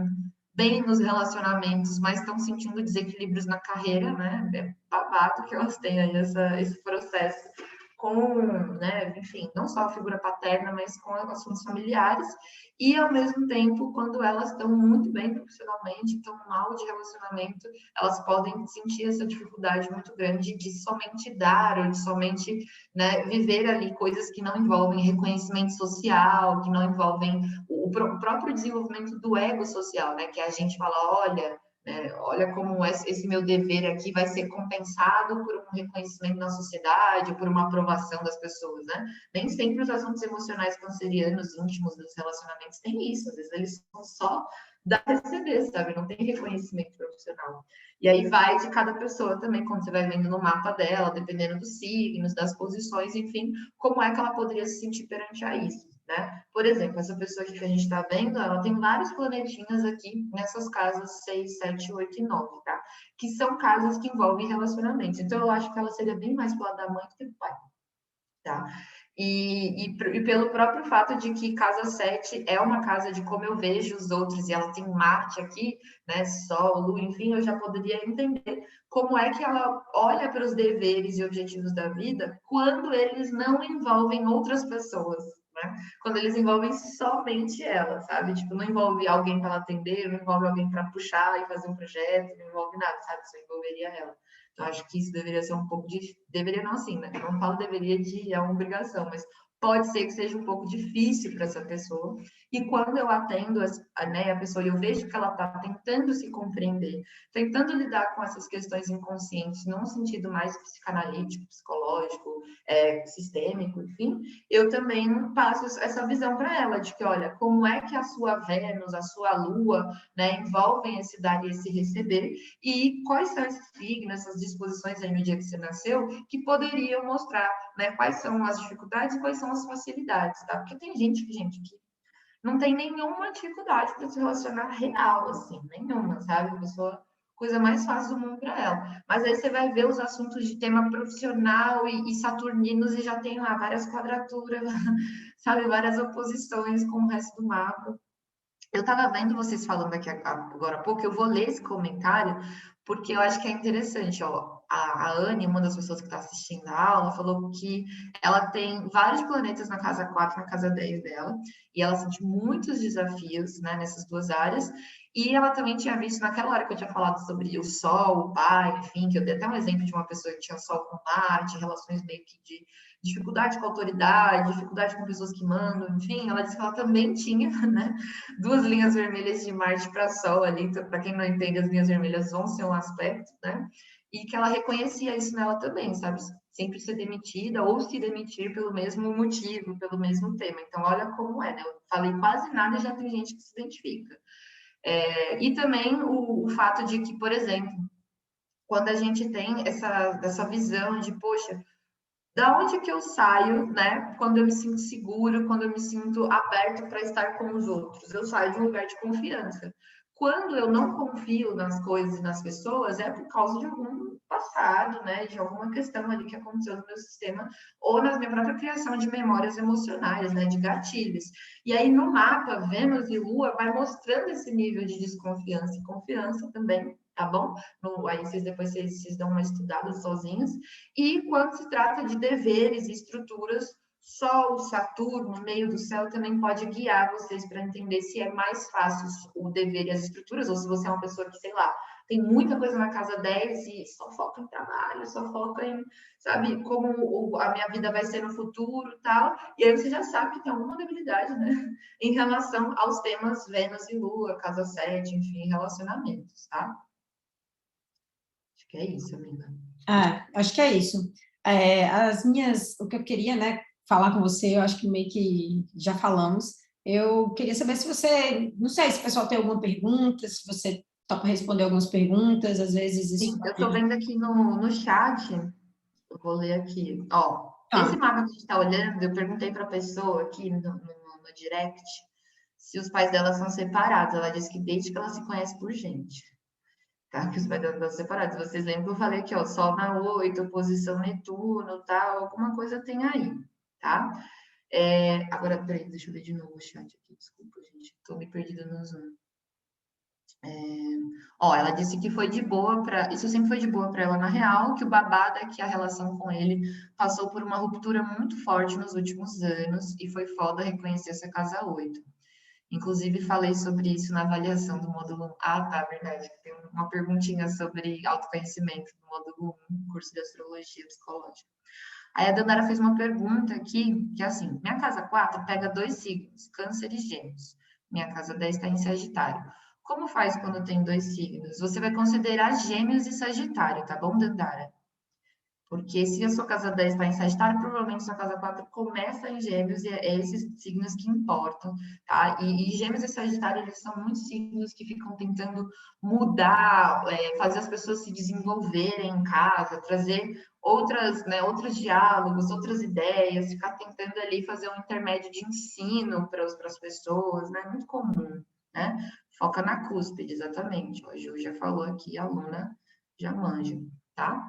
bem nos relacionamentos, mas estão sentindo desequilíbrios na carreira, né? É babado que elas têm aí esse processo com, né, enfim, não só a figura paterna, mas com as suas familiares, e ao mesmo tempo, quando elas estão muito bem profissionalmente, estão mal de relacionamento, elas podem sentir essa dificuldade muito grande de somente dar, ou de somente, né, viver ali coisas que não envolvem reconhecimento social, que não envolvem o próprio desenvolvimento do ego social, né, que a gente fala, olha, Olha como esse meu dever aqui vai ser compensado por um reconhecimento na sociedade, por uma aprovação das pessoas, né? Nem sempre os assuntos emocionais cancerianos, íntimos dos relacionamentos têm isso, às vezes eles são só dar a receber, sabe? Não tem reconhecimento profissional. E aí vai de cada pessoa também, quando você vai vendo no mapa dela, dependendo dos signos, das posições, enfim, como é que ela poderia se sentir perante a isso, né? Por exemplo, essa pessoa aqui que a gente está vendo, ela tem vários planetinhas aqui nessas casas 6, 7, 8 e 9, tá? Que são casas que envolvem relacionamentos. Então, eu acho que ela seria bem mais pro lado da mãe do que do pai, tá? E pelo próprio fato de que casa 7 é uma casa de como eu vejo os outros, e ela tem Marte aqui, né, Sol, Lua, enfim, eu já poderia entender como é que ela olha para os deveres e objetivos da vida quando eles não envolvem outras pessoas, né? Quando eles envolvem somente ela, sabe? Tipo, não envolve alguém para ela atender, não envolve alguém para puxar e fazer um projeto, não envolve nada, sabe? Só envolveria ela. Eu acho que isso deveria ser um pouco de... Deveria não assim, né? Não falo deveria de é uma obrigação, mas pode ser que seja um pouco difícil para essa pessoa. E quando eu atendo a pessoa e eu vejo que ela está tentando se compreender, tentando lidar com essas questões inconscientes, num sentido mais psicanalítico, psicológico, sistêmico, enfim, eu também passo essa visão para ela de que, olha, como é que a sua Vênus, a sua Lua, né, envolvem esse dar e esse receber, e quais são esses signos, essas disposições aí no dia que você nasceu, que poderiam mostrar, né, quais são as dificuldades e quais são as facilidades, tá? Porque tem gente que não tem nenhuma dificuldade para se relacionar real, assim, nenhuma, sabe? A pessoa, coisa mais fácil do mundo para ela. Mas aí você vai ver os assuntos de tema profissional e saturninos e já tem lá várias quadraturas, sabe? Várias oposições com o resto do mapa. Eu estava vendo vocês falando aqui agora há pouco, eu vou ler esse comentário, porque eu acho que é interessante, ó. A Anne, uma das pessoas que está assistindo a aula, falou que ela tem vários planetas na casa 4, na casa 10 dela, e ela sente muitos desafios, né, nessas duas áreas, e ela também tinha visto, naquela hora que eu tinha falado sobre o Sol, o pai, enfim, que eu dei até um exemplo de uma pessoa que tinha Sol com Marte, relações meio que de dificuldade com a autoridade, dificuldade com pessoas que mandam, enfim, ela disse que ela também tinha, né, duas linhas vermelhas de Marte para Sol ali, então, para quem não entende, as linhas vermelhas vão ser um aspecto, né? E que ela reconhecia isso nela também, sabe? Sempre ser demitida ou se demitir pelo mesmo motivo, pelo mesmo tema. Então, olha como é, né? Eu falei quase nada e já tem gente que se identifica. E também o fato de que, por exemplo, quando a gente tem essa visão de, poxa, da onde que eu saio, né? Quando eu me sinto seguro, quando eu me sinto aberto para estar com os outros, eu saio de um lugar de confiança. Quando eu não confio nas coisas e nas pessoas, é por causa de algum passado, né? De alguma questão ali que aconteceu no meu sistema, ou na minha própria criação de memórias emocionais, né? De gatilhos. E aí no mapa, Vênus e Lua vai mostrando esse nível de desconfiança e confiança também, tá bom? Aí depois vocês dão uma estudada sozinhos. E quando se trata de deveres e estruturas, Sol, Saturno, no meio do céu, também pode guiar vocês para entender se é mais fácil o dever e as estruturas, ou se você é uma pessoa que, sei lá, tem muita coisa na casa 10 e só foca em trabalho, só foca em, sabe, como a minha vida vai ser no futuro e tal. E aí você já sabe que tem alguma debilidade, né, em relação aos temas Vênus e Lua, casa 7, enfim, relacionamentos, tá? Acho que é isso, amiga. Acho que é isso. O que eu queria, né, falar com você, eu acho que meio que já falamos. Eu queria saber se você, não sei se o pessoal tem alguma pergunta, se você topa responder algumas perguntas, às vezes isso. Sim, eu estou vendo aqui no chat, eu vou ler aqui. Ó, esse Tá. mapa que a gente está olhando, eu perguntei para a pessoa aqui no direct se os pais dela são separados. Ela disse que desde que ela se conhece por gente, tá? Que os pais dela estão separados. Vocês lembram que eu falei aqui, ó, Sol na 8, oposição Netuno, tal, alguma coisa tem aí, tá? Agora, peraí, deixa eu ver de novo o chat aqui, desculpa, gente, estou me perdida no Zoom. Ó, ela disse que foi de boa para. Isso sempre foi de boa para ela na real, que o babado é que a relação com ele passou por uma ruptura muito forte nos últimos anos e foi foda reconhecer essa casa 8. Inclusive, falei sobre isso na avaliação do módulo 1. Ah, tá, verdade. Tem uma perguntinha sobre autoconhecimento no módulo 1, curso de astrologia psicológica. Aí a Dandara fez uma pergunta aqui, que é assim: minha casa 4 pega dois signos, Câncer e Gêmeos. Minha casa 10 está em Sagitário. Como faz quando tem 2 signos? Você vai considerar Gêmeos e Sagitário, tá bom, Dandara? Porque se a sua casa 10 está em Sagitário, provavelmente sua casa 4 começa em Gêmeos e é esses signos que importam, tá? E Gêmeos e Sagitário, eles são muitos signos que ficam tentando mudar, fazer as pessoas se desenvolverem em casa, trazer outras, né, outros diálogos, outras ideias, ficar tentando ali fazer um intermédio de ensino para as pessoas, né? Muito comum, né? Foca na cúspide, exatamente. A Ju já falou aqui, a aluna já manja, tá?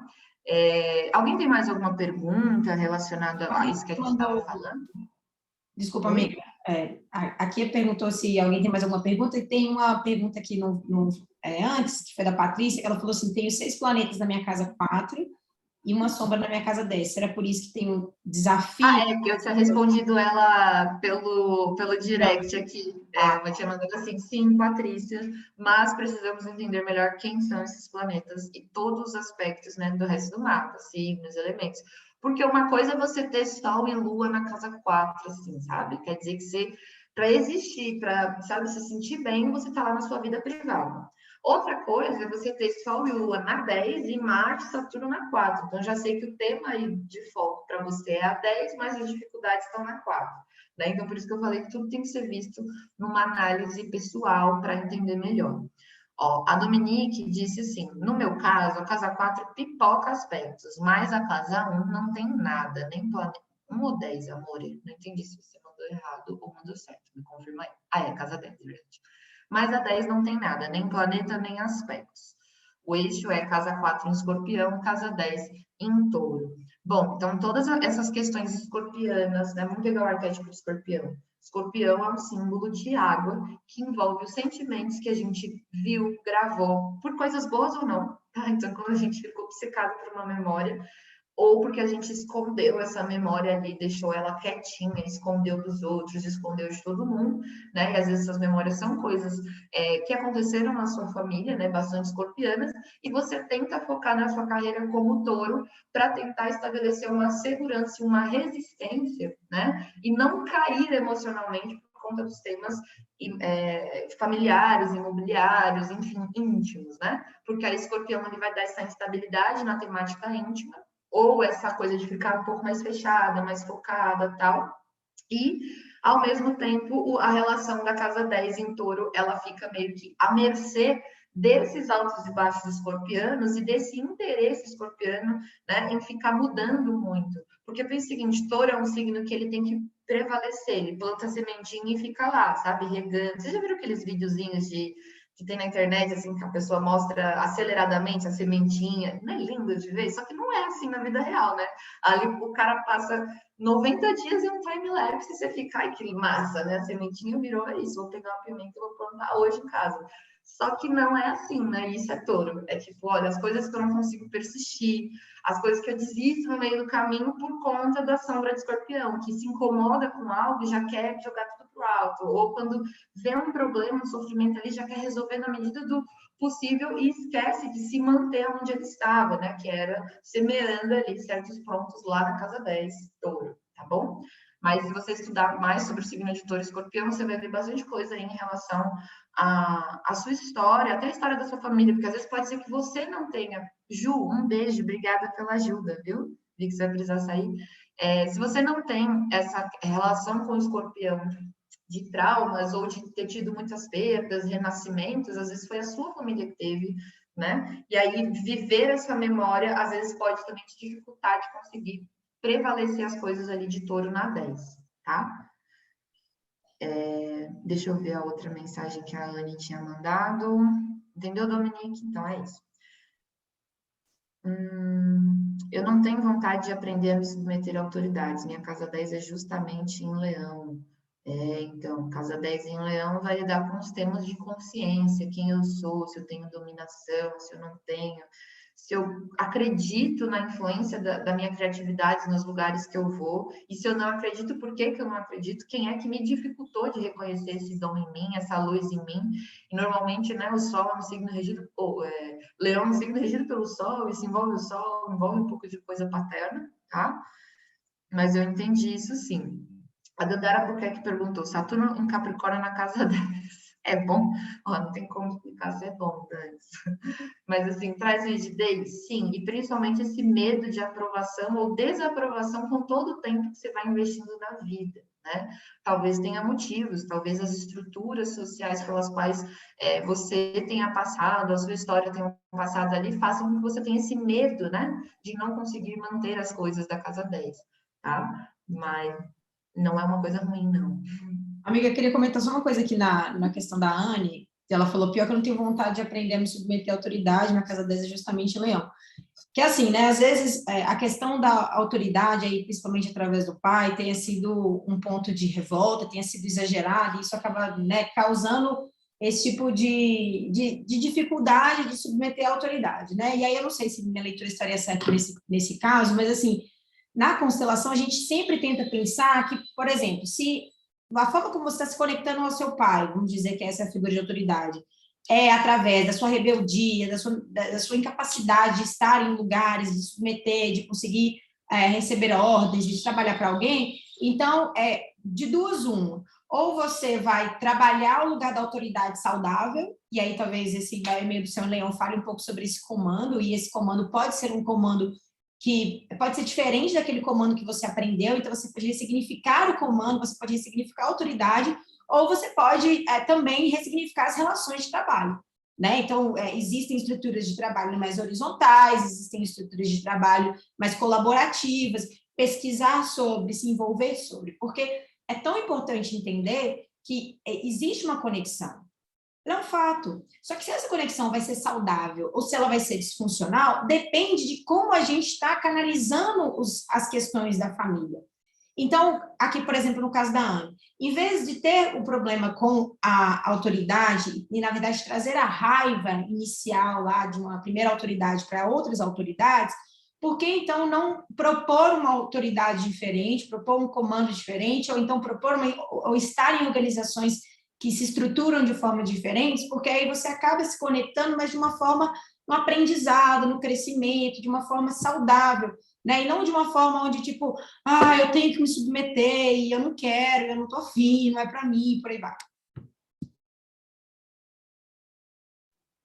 Alguém tem mais alguma pergunta relacionada a isso que a gente estava falando? Desculpa, Oi? amiga. Aqui perguntou se alguém tem mais alguma pergunta, e tem uma pergunta aqui antes, que foi da Patrícia, que ela falou assim: tenho 6 planetas na minha casa 4 e uma sombra na minha casa 10. Será por isso que tem um desafio? É que eu tinha respondido ela pelo Não. direct aqui. Eu tinha mandado assim, sim, Patrícia, mas precisamos entender melhor quem são esses planetas e todos os aspectos, né, do resto do mapa, signos, elementos. Porque uma coisa é você ter Sol e Lua na casa 4, assim, sabe? Quer dizer que você, para existir, para, sabe, se sentir bem, você tá lá na sua vida privada. Outra coisa é você ter Sol e Lua na 10 e Marte e Saturno na 4. Então, já sei que o tema aí de foco para você é a 10, mas as dificuldades estão na 4. Né? Então, por isso que eu falei que tudo tem que ser visto numa análise pessoal para entender melhor. Ó, a Dominique disse assim: no meu caso, a casa 4 pipoca aspectos, mas a casa 1 não tem nada, nem planeta. 1 ou 10, amor? Não entendi se você mandou errado ou mandou certo. Me confirma aí. Ah, é casa 10, gente. Mas a 10 não tem nada, nem planeta, nem aspectos. O eixo é casa 4 em escorpião, casa 10 em touro. Bom, então todas essas questões escorpianas, né? Muito legal o arquétipo de escorpião. Escorpião é um símbolo de água que envolve os sentimentos que a gente viu, gravou, por coisas boas ou não, tá? Então, quando a gente ficou obcecado por uma memória, ou porque a gente escondeu essa memória ali, deixou ela quietinha, escondeu dos outros, escondeu de todo mundo, né? E às vezes essas memórias são coisas que aconteceram na sua família, né? Bastante escorpianas, e você tenta focar na sua carreira como touro para tentar estabelecer uma segurança e uma resistência, né? E não cair emocionalmente por conta dos temas familiares, imobiliários, enfim, íntimos, né? Porque a escorpião ele vai dar essa instabilidade na temática íntima, ou essa coisa de ficar um pouco mais fechada, mais focada, tal. E, ao mesmo tempo, a relação da casa 10 em touro, ela fica meio que à mercê desses altos e baixos escorpianos e desse interesse escorpiano, né, em ficar mudando muito. Porque pensa o seguinte, touro é um signo que ele tem que prevalecer, ele planta a sementinha e fica lá, sabe, regando. Vocês já viram aqueles videozinhos que tem na internet, assim, que a pessoa mostra aceleradamente a sementinha? Não é lindo de ver? Só que não é assim na vida real, né? Ali o cara passa 90 dias em um time-lapse e você fica, ai, que massa, né? A sementinha virou isso, vou pegar uma pimenta e vou plantar hoje em casa. Só que não é assim, né? Isso é touro. É tipo, olha, as coisas que eu não consigo persistir, as coisas que eu desisto no meio do caminho por conta da sombra de escorpião, que se incomoda com algo e já quer jogar tudo pro alto. Ou quando vê um problema, um sofrimento ali, já quer resolver na medida do possível e esquece de se manter onde ele estava, né? Que era semeando ali certos pontos lá na casa 10, touro, tá bom? Mas se você estudar mais sobre o signo de touro e escorpião, você vai ver bastante coisa aí em relação à sua história, até a história da sua família, porque às vezes pode ser que você não tenha. Ju, um beijo, obrigada pela ajuda, viu? Vi que você vai precisar sair. Se você não tem essa relação com o escorpião de traumas ou de ter tido muitas perdas, renascimentos, às vezes foi a sua família que teve, né? E aí viver essa memória às vezes pode também te dificultar de conseguir prevalecer as coisas ali de touro na 10, tá? Deixa eu ver a outra mensagem que a Anne tinha mandado. Entendeu, Dominique? Então é isso. Eu não tenho vontade de aprender a me submeter a autoridades. Minha casa 10 é justamente em Leão. Então, casa 10 em Leão vai lidar com os temas de consciência, quem eu sou, se eu tenho dominação, se eu não tenho, se eu acredito na influência da minha criatividade nos lugares que eu vou, e se eu não acredito, por que que eu não acredito? Quem é que me dificultou de reconhecer esse dom em mim, essa luz em mim? E normalmente, né, o Sol é um signo regido, Leão é um signo regido pelo Sol, e se envolve o Sol, envolve um pouco de coisa paterna, tá? Mas eu entendi isso sim. A Dandara Buquerque perguntou: Saturno em Capricórnio na casa 10. É bom? Ó, não tem como explicar se é bom, Dani. Mas, assim, traz rigidez? Sim, e principalmente esse medo de aprovação ou desaprovação com todo o tempo que você vai investindo na vida, né? Talvez tenha motivos, talvez as estruturas sociais pelas quais você tenha passado, a sua história tenha passado ali, façam com que você tenha esse medo, né? De não conseguir manter as coisas da casa 10, tá? Mas não é uma coisa ruim, não. Amiga, eu queria comentar só uma coisa aqui na questão da Anne. Ela falou, pior que eu não tenho vontade de aprender a me submeter à autoridade, na casa deles é justamente em Leão. Que é assim, né, às vezes a questão da autoridade, aí, principalmente através do pai, tenha sido um ponto de revolta, tenha sido exagerado, e isso acaba, né, causando esse tipo de dificuldade de submeter à autoridade, né? E aí eu não sei se minha leitura estaria certa nesse caso, mas assim, na constelação a gente sempre tenta pensar que, por exemplo, se a forma como você está se conectando ao seu pai, vamos dizer que essa é a figura de autoridade, é através da sua rebeldia, da sua incapacidade de estar em lugares, de submeter, de conseguir receber ordens, de trabalhar para alguém. Então, de duas, uma. Ou você vai trabalhar o lugar da autoridade saudável, e aí talvez esse meio do seu leão fale um pouco sobre esse comando, e esse comando pode ser um comando que pode ser diferente daquele comando que você aprendeu, então você pode ressignificar o comando, você pode ressignificar a autoridade, ou você pode também ressignificar as relações de trabalho, né? Então, existem estruturas de trabalho mais horizontais, existem estruturas de trabalho mais colaborativas, pesquisar sobre, se envolver sobre, porque é tão importante entender que existe uma conexão. É um fato. Só que se essa conexão vai ser saudável ou se ela vai ser disfuncional, depende de como a gente está canalizando as questões da família. Então, aqui, por exemplo, no caso da Anne, em vez de ter o problema com a autoridade e, na verdade, trazer a raiva inicial lá de uma primeira autoridade para outras autoridades, por que então não propor uma autoridade diferente, propor um comando diferente, ou então ou estar em organizações que se estruturam de forma diferente, porque aí você acaba se conectando, mas de uma forma, no aprendizado, no crescimento, de uma forma saudável, né? E não de uma forma onde, tipo, eu tenho que me submeter e eu não quero, eu não tô afim, não é para mim, por aí vai.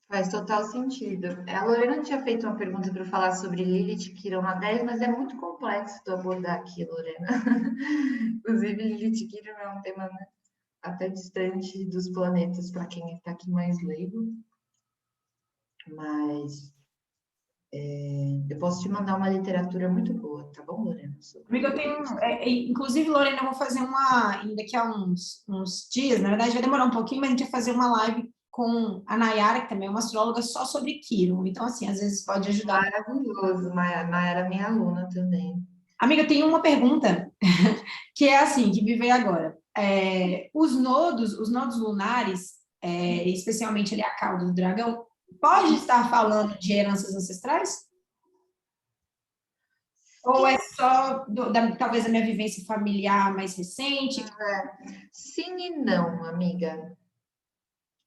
Faz total sentido. A Lorena tinha feito uma pergunta para falar sobre Lilith, Quirón na 10, mas é muito complexo de abordar aqui, Lorena. Inclusive, Lilith Quirón é um tema, né, até distante dos planetas, para quem está aqui mais leigo. Mas eu posso te mandar uma literatura muito boa, tá bom, Lorena? Amiga, eu tenho. Inclusive, Lorena, eu vou fazer daqui a uns dias, na verdade vai demorar um pouquinho, mas a gente vai fazer uma live com a Nayara, que também é uma astróloga, só sobre Quirón. Então, assim, às vezes pode ajudar. Maravilhoso, Nayara era minha aluna também. Amiga, eu tenho uma pergunta que é assim, que me veio agora. Os nodos lunares, especialmente ali a cauda do dragão, pode estar falando de heranças ancestrais? Ou é só, talvez, a minha vivência familiar mais recente? Sim e não, amiga.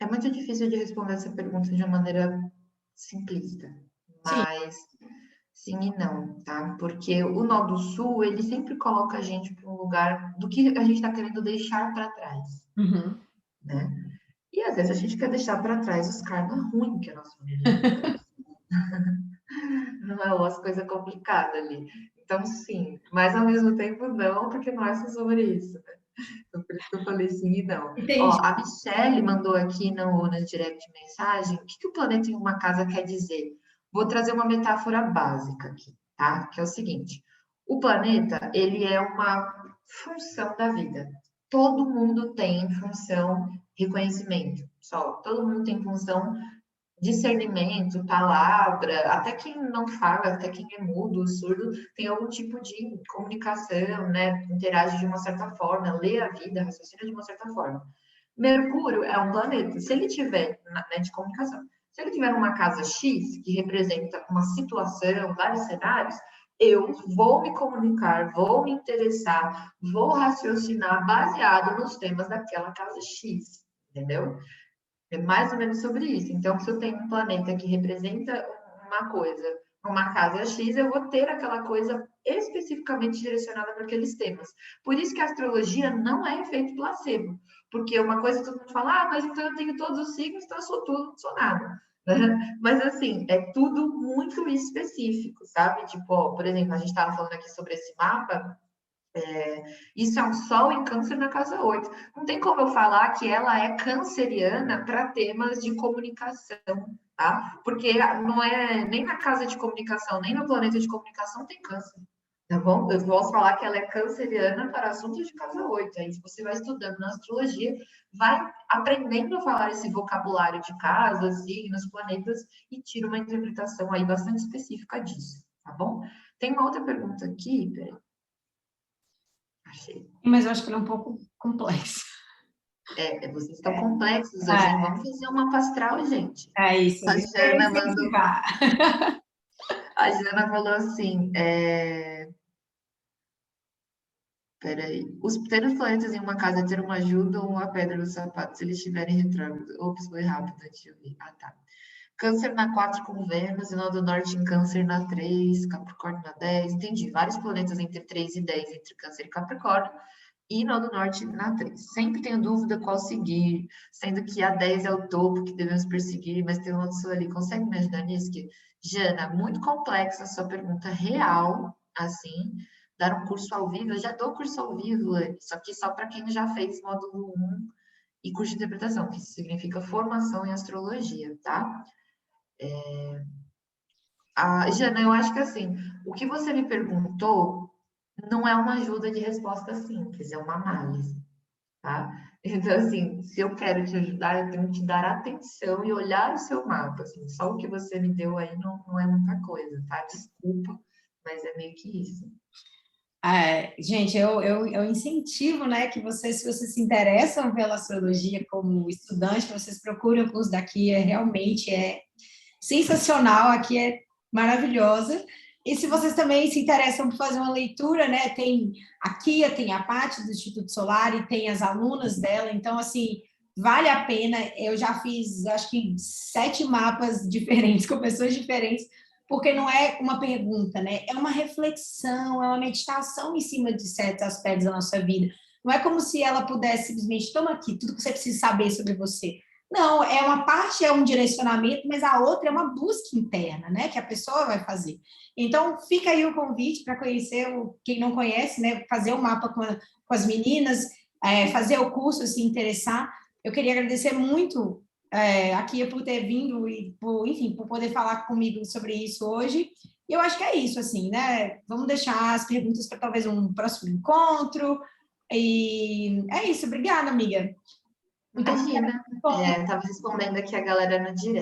É muito difícil de responder essa pergunta de uma maneira simplista, Sim. mas sim e não, tá? Porque o nó do sul, ele sempre coloca a gente para um lugar do que a gente está querendo deixar para trás, Uhum. né? E às vezes a gente quer deixar para trás os karma ruins que a nossa família fez. Não é umas coisas complicadas ali. Então, sim, mas ao mesmo tempo não, porque não é só sobre isso, né? Então, por isso que eu falei sim e não. Ó, Entendi. a Michelle mandou aqui no direct mensagem, o que o planeta em uma casa quer dizer? Vou trazer uma metáfora básica aqui, tá? Que é o seguinte, o planeta, ele é uma função da vida. Todo mundo tem função reconhecimento, só. Todo mundo tem função discernimento, palavra, até quem não fala, até quem é mudo, surdo, tem algum tipo de comunicação, né? Interage de uma certa forma, lê a vida, raciocina de uma certa forma. Mercúrio é um planeta. Se ele tiver, né, de comunicação, se ele tiver uma casa X, que representa uma situação, vários cenários, eu vou me comunicar, vou me interessar, vou raciocinar baseado nos temas daquela casa X, entendeu? É mais ou menos sobre isso. Então, se eu tenho um planeta que representa uma coisa, uma casa X, eu vou ter aquela coisa especificamente direcionada para aqueles temas. Por isso que a astrologia não é efeito placebo, porque uma coisa todo mundo fala, mas então eu tenho todos os signos, então eu sou tudo, não sou nada. Mas, assim, é tudo muito específico, sabe? Tipo, ó, por exemplo, a gente estava falando aqui sobre esse mapa, isso é um Sol em Câncer na casa 8. Não tem como eu falar que ela é canceriana para temas de comunicação, tá? Porque não é nem na casa de comunicação, nem no planeta de comunicação tem câncer, tá bom? Eu posso falar que ela é canceriana para assuntos de casa 8. Aí, se você vai estudando na astrologia, vai aprendendo a falar esse vocabulário de casas, signos, planetas e tira uma interpretação aí bastante específica disso, tá bom? Tem uma outra pergunta aqui, peraí. Achei. Mas eu acho que ela é um pouco complexa. Vocês estão complexos hoje, hein? Vamos fazer uma astral, gente. É isso. A Jana falou assim, peraí. Ter os planetas em uma casa ter uma ajuda ou uma pedra no sapato, se eles estiverem retrógrado. Ops, foi rápido, deixa eu ver. Ah, tá. Câncer na 4 com Vênus, e nó do Norte em Câncer na 3, Capricórnio na 10. Entendi. Vários planetas entre 3 e 10, entre Câncer e Capricórnio. E nó do Norte na 3. Sempre tenho dúvida qual seguir, sendo que a 10 é o topo que devemos perseguir, mas tem uma opção ali. Consegue me ajudar nisso? Jana, muito complexa a sua pergunta real, assim, dar um curso ao vivo. Eu já dou curso ao vivo, só que só para quem já fez módulo 1 e curso de interpretação, que significa formação em astrologia, tá? Jana, eu acho que assim, o que você me perguntou não é uma ajuda de resposta simples, é uma análise, tá? Então, assim, se eu quero te ajudar, eu tenho que te dar atenção e olhar o seu mapa, assim, só o que você me deu aí não é muita coisa, tá? Desculpa, mas é meio que isso. Gente, eu incentivo, né, que vocês, se vocês se interessam pela astrologia como estudante, vocês procurem o curso daqui, realmente sensacional, aqui é maravilhosa. E se vocês também se interessam por fazer uma leitura, né, tem a Kia, tem a Paty do Instituto Solar e tem as alunas dela, então, assim, vale a pena. Eu já fiz, acho que 7 mapas diferentes, com pessoas diferentes, porque não é uma pergunta, né? É uma reflexão, é uma meditação em cima de certos aspectos da nossa vida. Não é como se ela pudesse simplesmente, toma aqui, tudo que você precisa saber sobre você. Não, é uma parte, é um direcionamento, mas a outra é uma busca interna, né? Que a pessoa vai fazer. Então, fica aí o convite para conhecer, quem não conhece, né? Fazer o mapa com as meninas, fazer o curso, se interessar. Eu queria agradecer muito aqui por ter vindo e, enfim, por poder falar comigo sobre isso hoje. E eu acho que é isso, assim, né? Vamos deixar as perguntas para talvez um próximo encontro. E é isso. Obrigada, amiga. Imagina. Estava respondendo aqui a galera no direct.